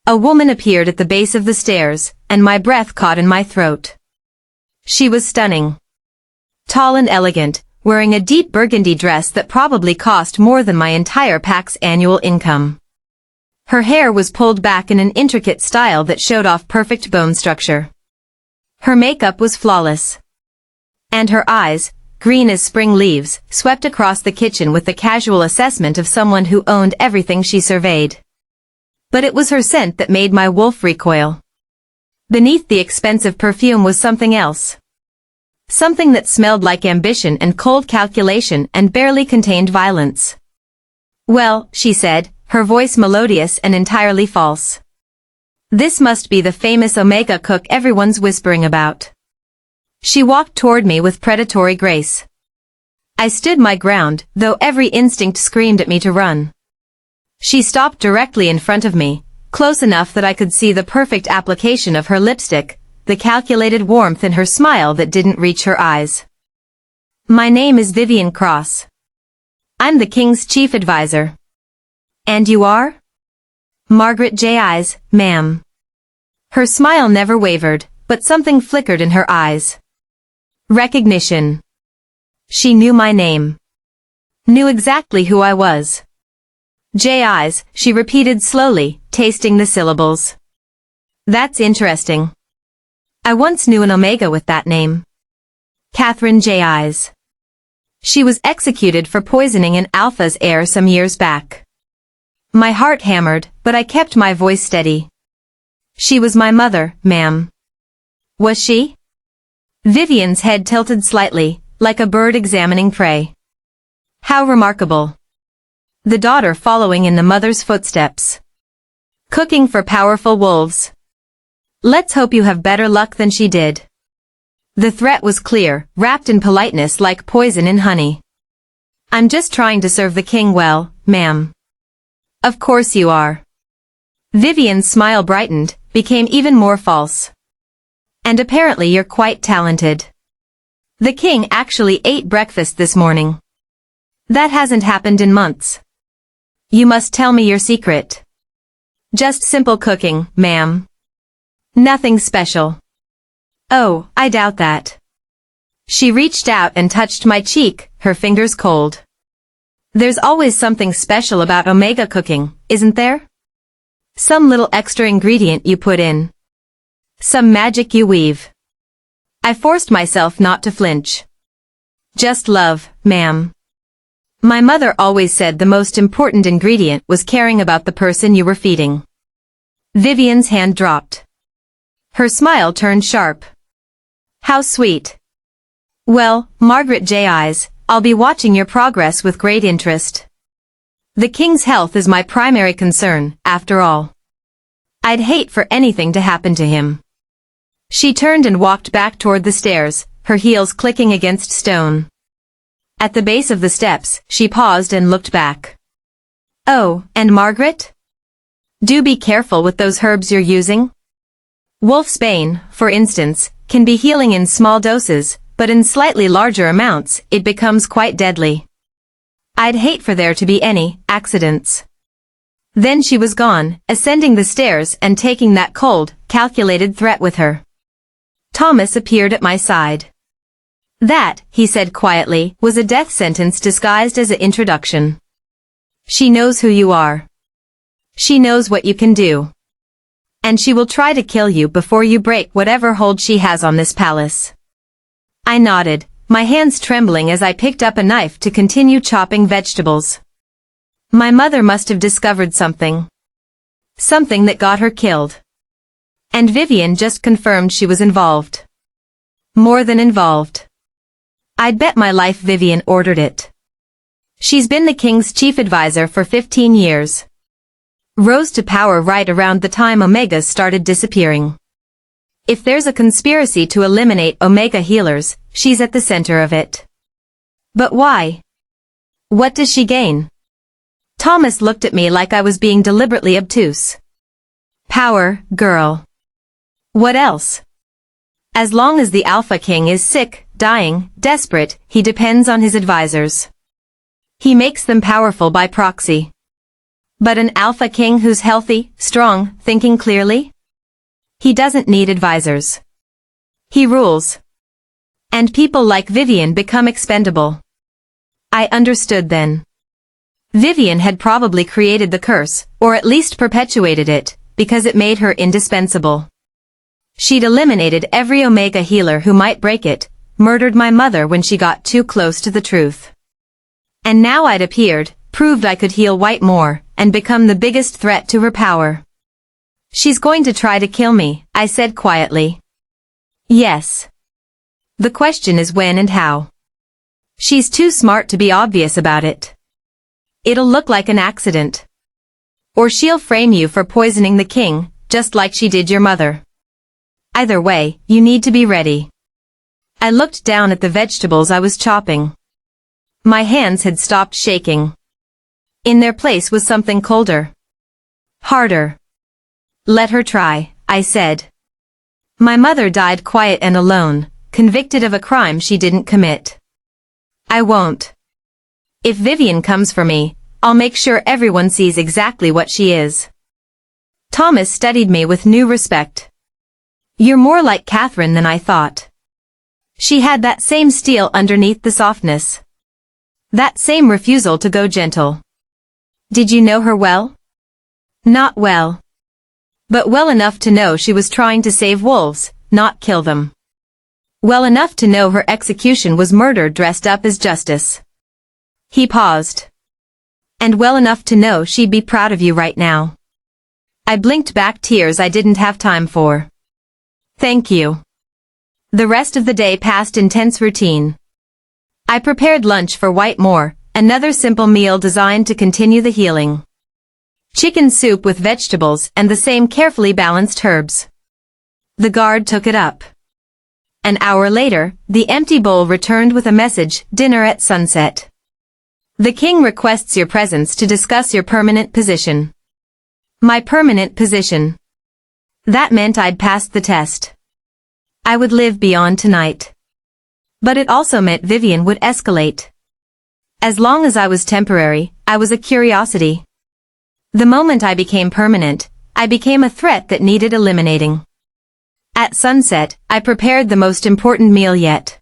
A woman appeared at the base of the stairs, and my breath caught in my throat. She was stunning. Tall and elegant, wearing a deep burgundy dress that probably cost more than my entire pack's annual income. Her hair was pulled back in an intricate style that showed off perfect bone structure. Her makeup was flawless. And her eyes, green as spring leaves, swept across the kitchen with the casual assessment of someone who owned everything she surveyed. But it was her scent that made my wolf recoil. Beneath the expensive perfume was something else. Something that smelled like ambition and cold calculation and barely contained violence. "Well," she said, her voice melodious and entirely false. "This must be the famous Omega cook everyone's whispering about." She walked toward me with predatory grace. I stood my ground, though every instinct screamed at me to run. She stopped directly in front of me, close enough that I could see the perfect application of her lipstick, the calculated warmth in her smile that didn't reach her eyes. My name is Vivian Cross. I'm the King's chief advisor. And you are? Margaret J. Eyes, ma'am. Her smile never wavered, but something flickered in her eyes. Recognition. She knew my name. Knew exactly who I was. J. Eyes, she repeated slowly, tasting the syllables. That's interesting. I once knew an Omega with that name. Catherine J. Eyes. She was executed for poisoning an Alpha's heir some years back. My heart hammered, but I kept my voice steady. She was my mother, ma'am. Was she? Vivian's head tilted slightly, like a bird examining prey. How remarkable. The daughter following in the mother's footsteps. Cooking for powerful wolves. Let's hope you have better luck than she did. The threat was clear, wrapped in politeness like poison in honey. I'm just trying to serve the king well, ma'am. Of course you are. Vivian's smile brightened, became even more false. And apparently you're quite talented. The king actually ate breakfast this morning. That hasn't happened in months. You must tell me your secret. Just simple cooking, ma'am. Nothing special. Oh, I doubt that. She reached out and touched my cheek, her fingers cold. There's always something special about Omega cooking, isn't there? Some little extra ingredient you put in. Some magic you weave. I forced myself not to flinch. Just love, ma'am. My mother always said the most important ingredient was caring about the person you were feeding. Vivian's hand dropped. Her smile turned sharp. How sweet. Well, Margaret J. Eyes, I'll be watching your progress with great interest. The king's health is my primary concern, after all. I'd hate for anything to happen to him. She turned and walked back toward the stairs, her heels clicking against stone. At the base of the steps, she paused and looked back. Oh, and Margaret? Do be careful with those herbs you're using. Wolfsbane, for instance, can be healing in small doses, but in slightly larger amounts, it becomes quite deadly. I'd hate for there to be any accidents. Then she was gone, ascending the stairs and taking that cold, calculated threat with her. Thomas appeared at my side. That, he said quietly, was a death sentence disguised as an introduction. She knows who you are. She knows what you can do. And she will try to kill you before you break whatever hold she has on this palace. I nodded, my hands trembling as I picked up a knife to continue chopping vegetables. My mother must have discovered something. Something that got her killed. And Vivian just confirmed she was involved. More than involved. I'd bet my life Vivian ordered it. She's been the king's chief advisor for 15 years. Rose to power right around the time Omegas started disappearing. If there's a conspiracy to eliminate Omega healers, she's at the center of it. But why? What does she gain? Thomas looked at me like I was being deliberately obtuse. Power, girl. What else? As long as the Alpha King is sick, dying, desperate, he depends on his advisors. He makes them powerful by proxy. But an Alpha King who's healthy, strong, thinking clearly? He doesn't need advisors. He rules. And people like Vivian become expendable. I understood then. Vivian had probably created the curse, or at least perpetuated it, because it made her indispensable. She'd eliminated every Omega healer who might break it, murdered my mother when she got too close to the truth. And now I'd appeared, proved I could heal White more, and become the biggest threat to her power. She's going to try to kill me, I said quietly. Yes. The question is when and how. She's too smart to be obvious about it. It'll look like an accident. Or she'll frame you for poisoning the king, just like she did your mother. Either way, you need to be ready. I looked down at the vegetables I was chopping. My hands had stopped shaking. In their place was something colder. Harder. Let her try, I said. My mother died quiet and alone, convicted of a crime she didn't commit. I won't. If Vivian comes for me, I'll make sure everyone sees exactly what she is. Thomas studied me with new respect. You're more like Catherine than I thought. She had that same steel underneath the softness. That same refusal to go gentle. Did you know her well? Not well. But well enough to know she was trying to save wolves, not kill them. Well enough to know her execution was murder dressed up as justice. He paused. And well enough to know she'd be proud of you right now. I blinked back tears I didn't have time for. Thank you. The rest of the day passed in tense routine. I prepared lunch for Whitemore, another simple meal designed to continue the healing. Chicken soup with vegetables and the same carefully balanced herbs. The guard took it up. An hour later, the empty bowl returned with a message, dinner at sunset. The king requests your presence to discuss your permanent position. My permanent position. That meant I'd passed the test. I would live beyond tonight. But it also meant Vivian would escalate. As long as I was temporary, I was a curiosity. The moment I became permanent, I became a threat that needed eliminating. At sunset, I prepared the most important meal yet.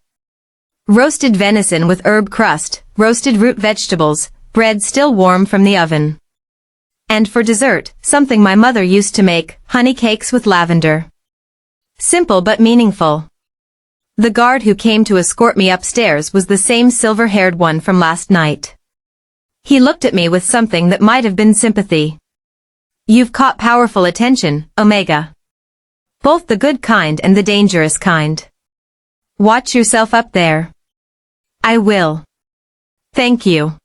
Roasted venison with herb crust, roasted root vegetables, bread still warm from the oven. And for dessert, something my mother used to make, honey cakes with lavender. Simple but meaningful. The guard who came to escort me upstairs was the same silver-haired one from last night. He looked at me with something that might have been sympathy. You've caught powerful attention, Omega. Both the good kind and the dangerous kind. Watch yourself up there. I will. Thank you.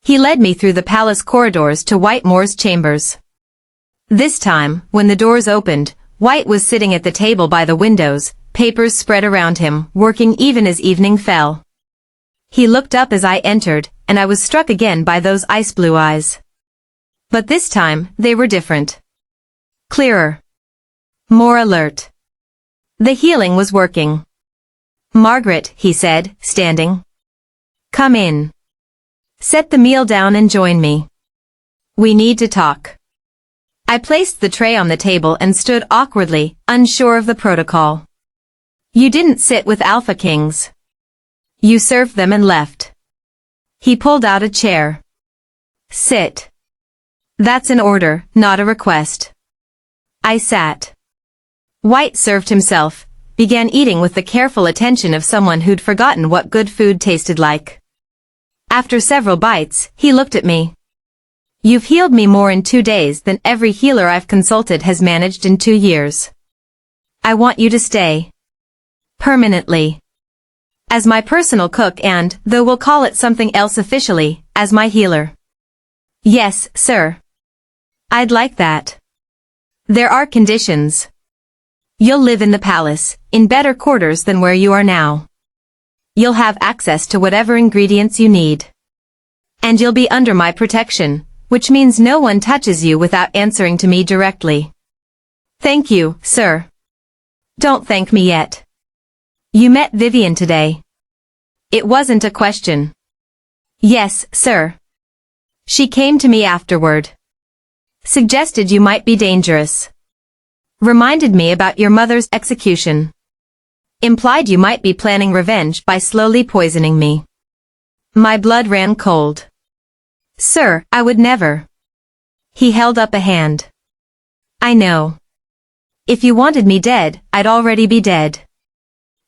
He led me through the palace corridors to Whitemore's chambers. This time, when the doors opened, White was sitting at the table by the windows, papers spread around him, working even as evening fell. He looked up as I entered, and I was struck again by those ice-blue eyes. But this time, they were different. Clearer. More alert. The healing was working. Margaret, he said, standing. Come in. Set the meal down and join me. We need to talk. I placed the tray on the table and stood awkwardly, unsure of the protocol. You didn't sit with Alpha Kings. You served them and left. He pulled out a chair. Sit. That's an order, not a request. I sat. White served himself, began eating with the careful attention of someone who'd forgotten what good food tasted like. After several bites, he looked at me. You've healed me more in 2 days than every healer I've consulted has managed in 2 years. I want you to stay. Permanently. As my personal cook and, though we'll call it something else officially, as my healer. Yes, sir. I'd like that. There are conditions. You'll live in the palace, in better quarters than where you are now. You'll have access to whatever ingredients you need. And you'll be under my protection, which means no one touches you without answering to me directly. Thank you, sir. Don't thank me yet. You met Vivian today. It wasn't a question. Yes, sir. She came to me afterward. Suggested you might be dangerous. Reminded me about your mother's execution. Implied you might be planning revenge by slowly poisoning me. My blood ran cold. Sir, I would never. He held up a hand. I know. If you wanted me dead, I'd already be dead.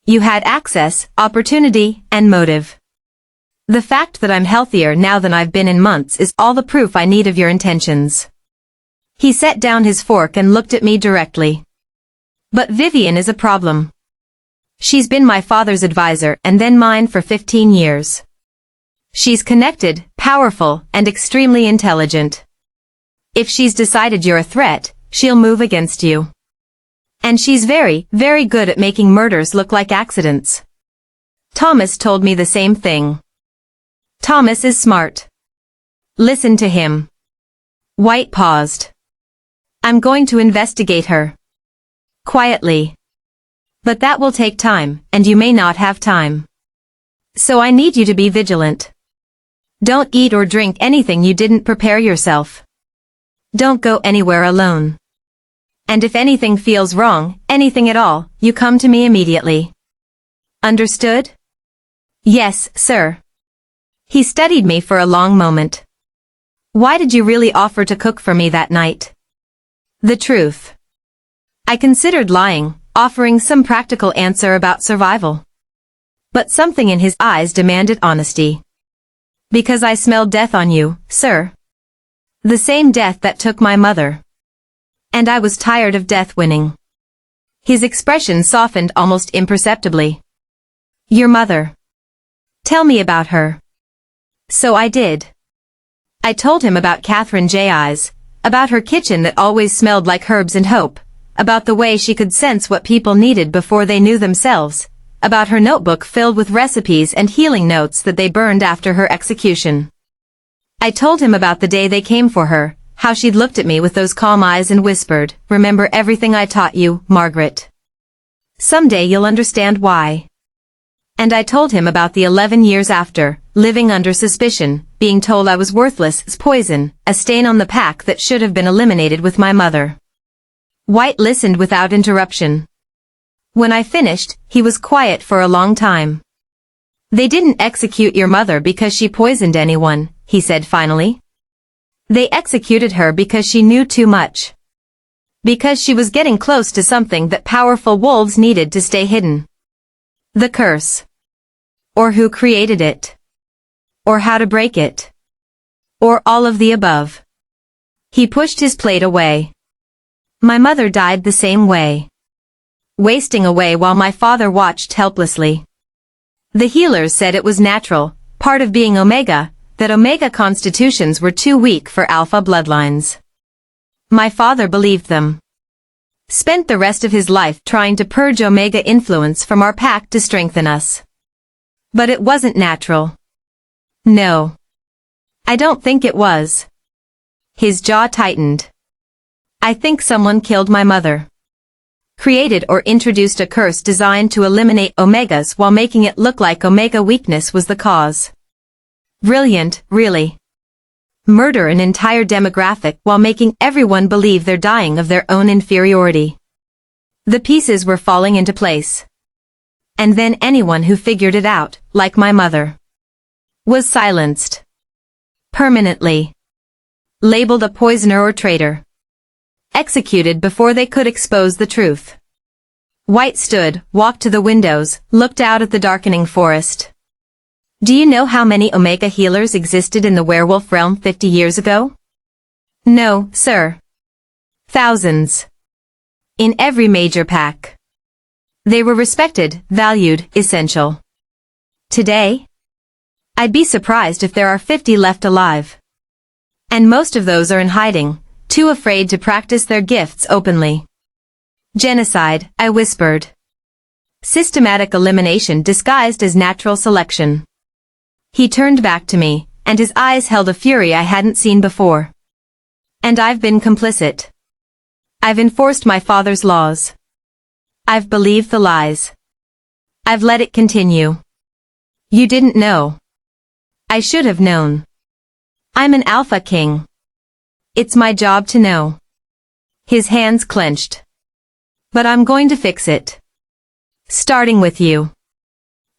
You had access, opportunity, and motive. The fact that I'm healthier now than I've been in months is all the proof I need of your intentions. He set down his fork and looked at me directly. But Vivian is a problem. She's been my father's advisor and then mine for 15 years. She's connected, powerful, and extremely intelligent. If she's decided you're a threat, she'll move against you. And she's very, very good at making murders look like accidents. Thomas told me the same thing. Thomas is smart. Listen to him. White paused. I'm going to investigate her. Quietly. But that will take time, and you may not have time. So I need you to be vigilant. Don't eat or drink anything you didn't prepare yourself. Don't go anywhere alone. And if anything feels wrong, anything at all, you come to me immediately. Understood? Yes, sir. He studied me for a long moment. Why did you really offer to cook for me that night? The truth. I considered lying, offering some practical answer about survival. But something in his eyes demanded honesty. Because I smelled death on you, sir. The same death that took my mother. And I was tired of death winning. His expression softened almost imperceptibly. Your mother. Tell me about her. So I did. I told him about Catherine J.I.'s, about her kitchen that always smelled like herbs and hope, about the way she could sense what people needed before they knew themselves, about her notebook filled with recipes and healing notes that they burned after her execution. I told him about the day they came for her, how she'd looked at me with those calm eyes and whispered, "Remember everything I taught you, Margaret. Someday you'll understand why." And I told him about the 11 years after, living under suspicion, being told I was worthless as poison, a stain on the pack that should have been eliminated with my mother. White listened without interruption. When I finished, he was quiet for a long time. They didn't execute your mother because she poisoned anyone, he said finally. They executed her because she knew too much. Because she was getting close to something that powerful wolves needed to stay hidden. The curse. Or who created it. Or how to break it. Or all of the above. He pushed his plate away. My mother died the same way. Wasting away while my father watched helplessly. The healers said it was natural, part of being Omega, that Omega constitutions were too weak for Alpha bloodlines. My father believed them. Spent the rest of his life trying to purge Omega influence from our pack to strengthen us. But it wasn't natural. No. I don't think it was. His jaw tightened. I think someone killed my mother. Created or introduced a curse designed to eliminate Omegas while making it look like Omega weakness was the cause. Brilliant, really. Murder an entire demographic while making everyone believe they're dying of their own inferiority. The pieces were falling into place. And then anyone who figured it out, like my mother, was silenced. Permanently. Labeled a poisoner or traitor. Executed before they could expose the truth. White stood, walked to the windows, looked out at the darkening forest. Do you know how many Omega healers existed in the werewolf realm 50 years ago? No, sir. Thousands. In every major pack. They were respected, valued, essential. Today? I'd be surprised if there are 50 left alive. And most of those are in hiding, too afraid to practice their gifts openly. Genocide, I whispered. Systematic elimination disguised as natural selection. He turned back to me, and his eyes held a fury I hadn't seen before. And I've been complicit. I've enforced my father's laws. I've believed the lies. I've let it continue. You didn't know. I should have known. I'm an Alpha King. It's my job to know. His hands clenched. But I'm going to fix it. Starting with you.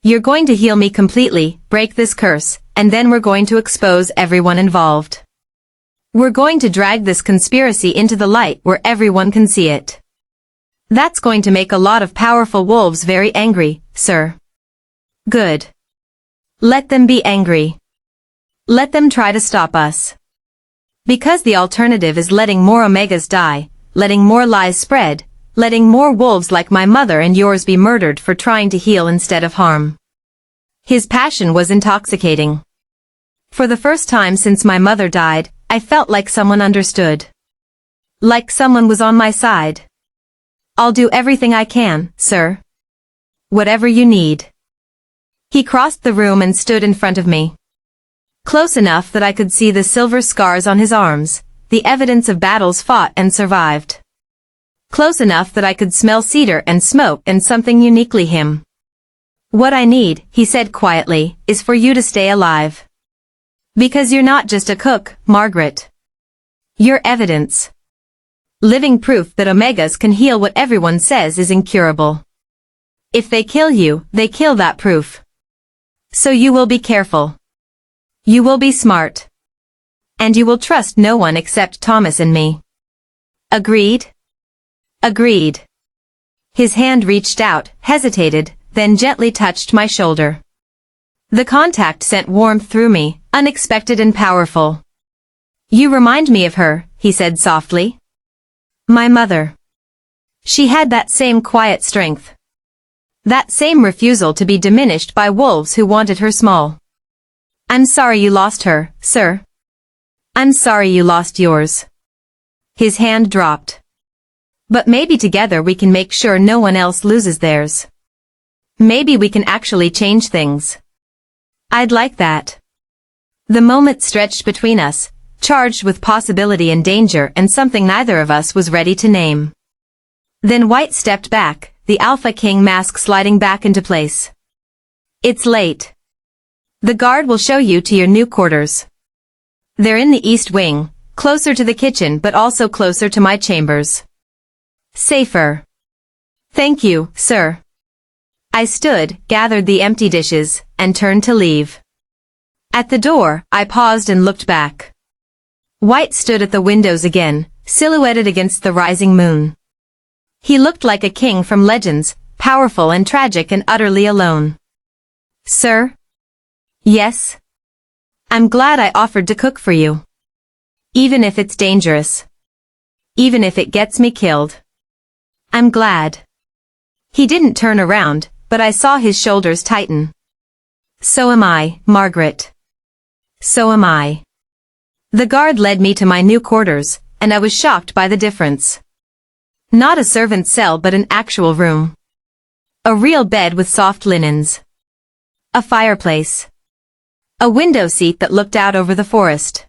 You're going to heal me completely, break this curse, and then we're going to expose everyone involved. We're going to drag this conspiracy into the light where everyone can see it. That's going to make a lot of powerful wolves very angry, sir. Good. Let them be angry. Let them try to stop us. Because the alternative is letting more Omegas die, letting more lies spread, letting more wolves like my mother and yours be murdered for trying to heal instead of harm. His passion was intoxicating. For the first time since my mother died, I felt like someone understood. Like someone was on my side. I'll do everything I can, sir. Whatever you need. He crossed the room and stood in front of me. Close enough that I could see the silver scars on his arms, the evidence of battles fought and survived. Close enough that I could smell cedar and smoke and something uniquely him. What I need, he said quietly, is for you to stay alive. Because you're not just a cook, Margaret. You're evidence. Living proof that omegas can heal what everyone says is incurable. If they kill you, they kill that proof. So you will be careful. You will be smart. And you will trust no one except Thomas and me. Agreed? Agreed. His hand reached out, hesitated, then gently touched my shoulder. The contact sent warmth through me, unexpected and powerful. You remind me of her, he said softly. My mother. She had that same quiet strength. That same refusal to be diminished by wolves who wanted her small. I'm sorry you lost her, sir. I'm sorry you lost yours. His hand dropped. But maybe together we can make sure no one else loses theirs. Maybe we can actually change things. I'd like that. The moment stretched between us, charged with possibility and danger and something neither of us was ready to name. Then White stepped back, the Alpha King mask sliding back into place. It's late. The guard will show you to your new quarters. They're in the East Wing, closer to the kitchen but also closer to my chambers. Safer. Thank you, sir. I stood, gathered the empty dishes, and turned to leave. At the door, I paused and looked back. White stood at the windows again, silhouetted against the rising moon. He looked like a king from legends, powerful and tragic and utterly alone. Sir? Yes? I'm glad I offered to cook for you. Even if it's dangerous. Even if it gets me killed. I'm glad. He didn't turn around, but I saw his shoulders tighten. So am I, Margaret. So am I. The guard led me to my new quarters, and I was shocked by the difference. Not a servant's cell but an actual room. A real bed with soft linens. A fireplace. A window seat that looked out over the forest.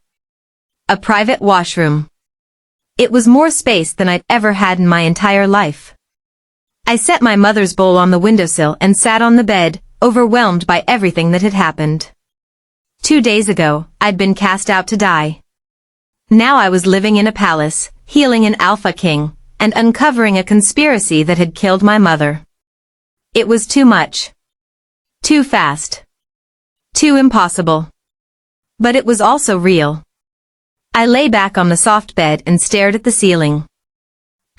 A private washroom. It was more space than I'd ever had in my entire life. I set my mother's bowl on the windowsill and sat on the bed, overwhelmed by everything that had happened. 2 days ago, I'd been cast out to die. Now I was living in a palace, healing an Alpha King, and uncovering a conspiracy that had killed my mother. It was too much. Too fast. Too impossible. But it was also real. I lay back on the soft bed and stared at the ceiling.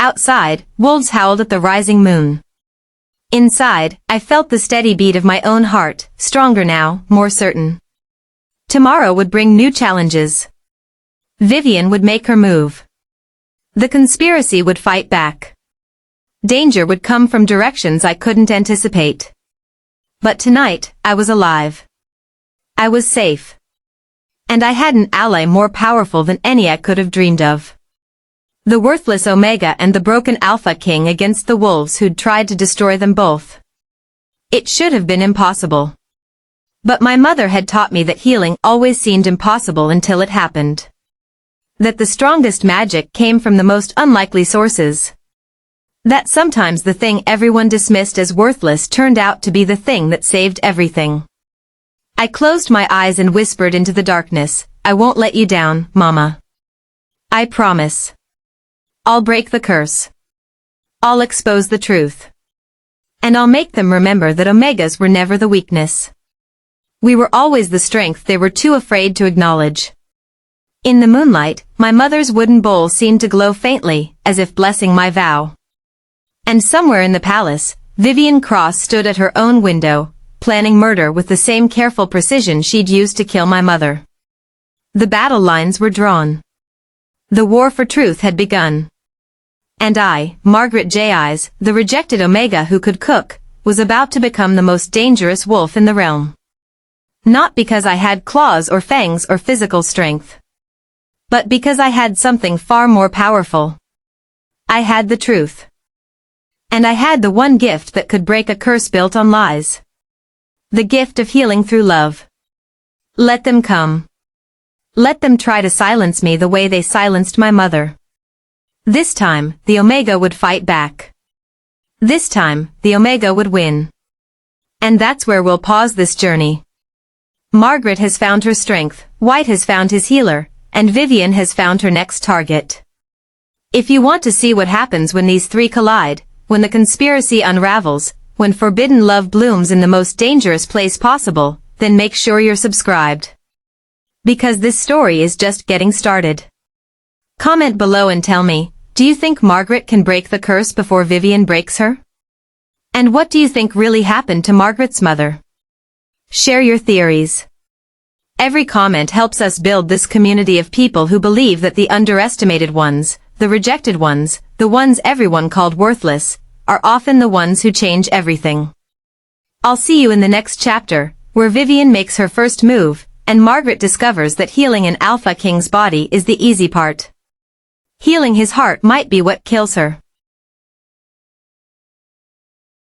Outside, wolves howled at the rising moon. Inside, I felt the steady beat of my own heart, stronger now, more certain. Tomorrow would bring new challenges. Vivian would make her move. The conspiracy would fight back. Danger would come from directions I couldn't anticipate. But tonight, I was alive. I was safe. And I had an ally more powerful than any I could have dreamed of. The worthless Omega and the broken Alpha King against the wolves who'd tried to destroy them both. It should have been impossible. But my mother had taught me that healing always seemed impossible until it happened. That the strongest magic came from the most unlikely sources. That sometimes the thing everyone dismissed as worthless turned out to be the thing that saved everything. I closed my eyes and whispered into the darkness, I won't let you down, Mama. I promise. I'll break the curse. I'll expose the truth. And I'll make them remember that Omegas were never the weakness. We were always the strength they were too afraid to acknowledge. In the moonlight, my mother's wooden bowl seemed to glow faintly, as if blessing my vow. And somewhere in the palace, Vivian Cross stood at her own window, planning murder with the same careful precision she'd used to kill my mother. The battle lines were drawn. The war for truth had begun. And I, Margaret J. Eyes, the rejected Omega who could cook, was about to become the most dangerous wolf in the realm. Not because I had claws or fangs or physical strength. But because I had something far more powerful. I had the truth. And I had the one gift that could break a curse built on lies. The gift of healing through love. Let them come. Let them try to silence me the way they silenced my mother. This time, the Omega would fight back. This time, the Omega would win. And that's where we'll pause this journey. Margaret has found her strength, White has found his healer, and Vivian has found her next target. If you want to see what happens when these three collide, when the conspiracy unravels, when forbidden love blooms in the most dangerous place possible, then make sure you're subscribed. Because this story is just getting started. Comment below and tell me, do you think Margaret can break the curse before Vivian breaks her? And what do you think really happened to Margaret's mother? Share your theories. Every comment helps us build this community of people who believe that the underestimated ones, the rejected ones, the ones everyone called worthless, are often the ones who change everything. I'll see you in the next chapter, where Vivian makes her first move, and Margaret discovers that healing an Alpha King's body is the easy part. Healing his heart might be what kills her.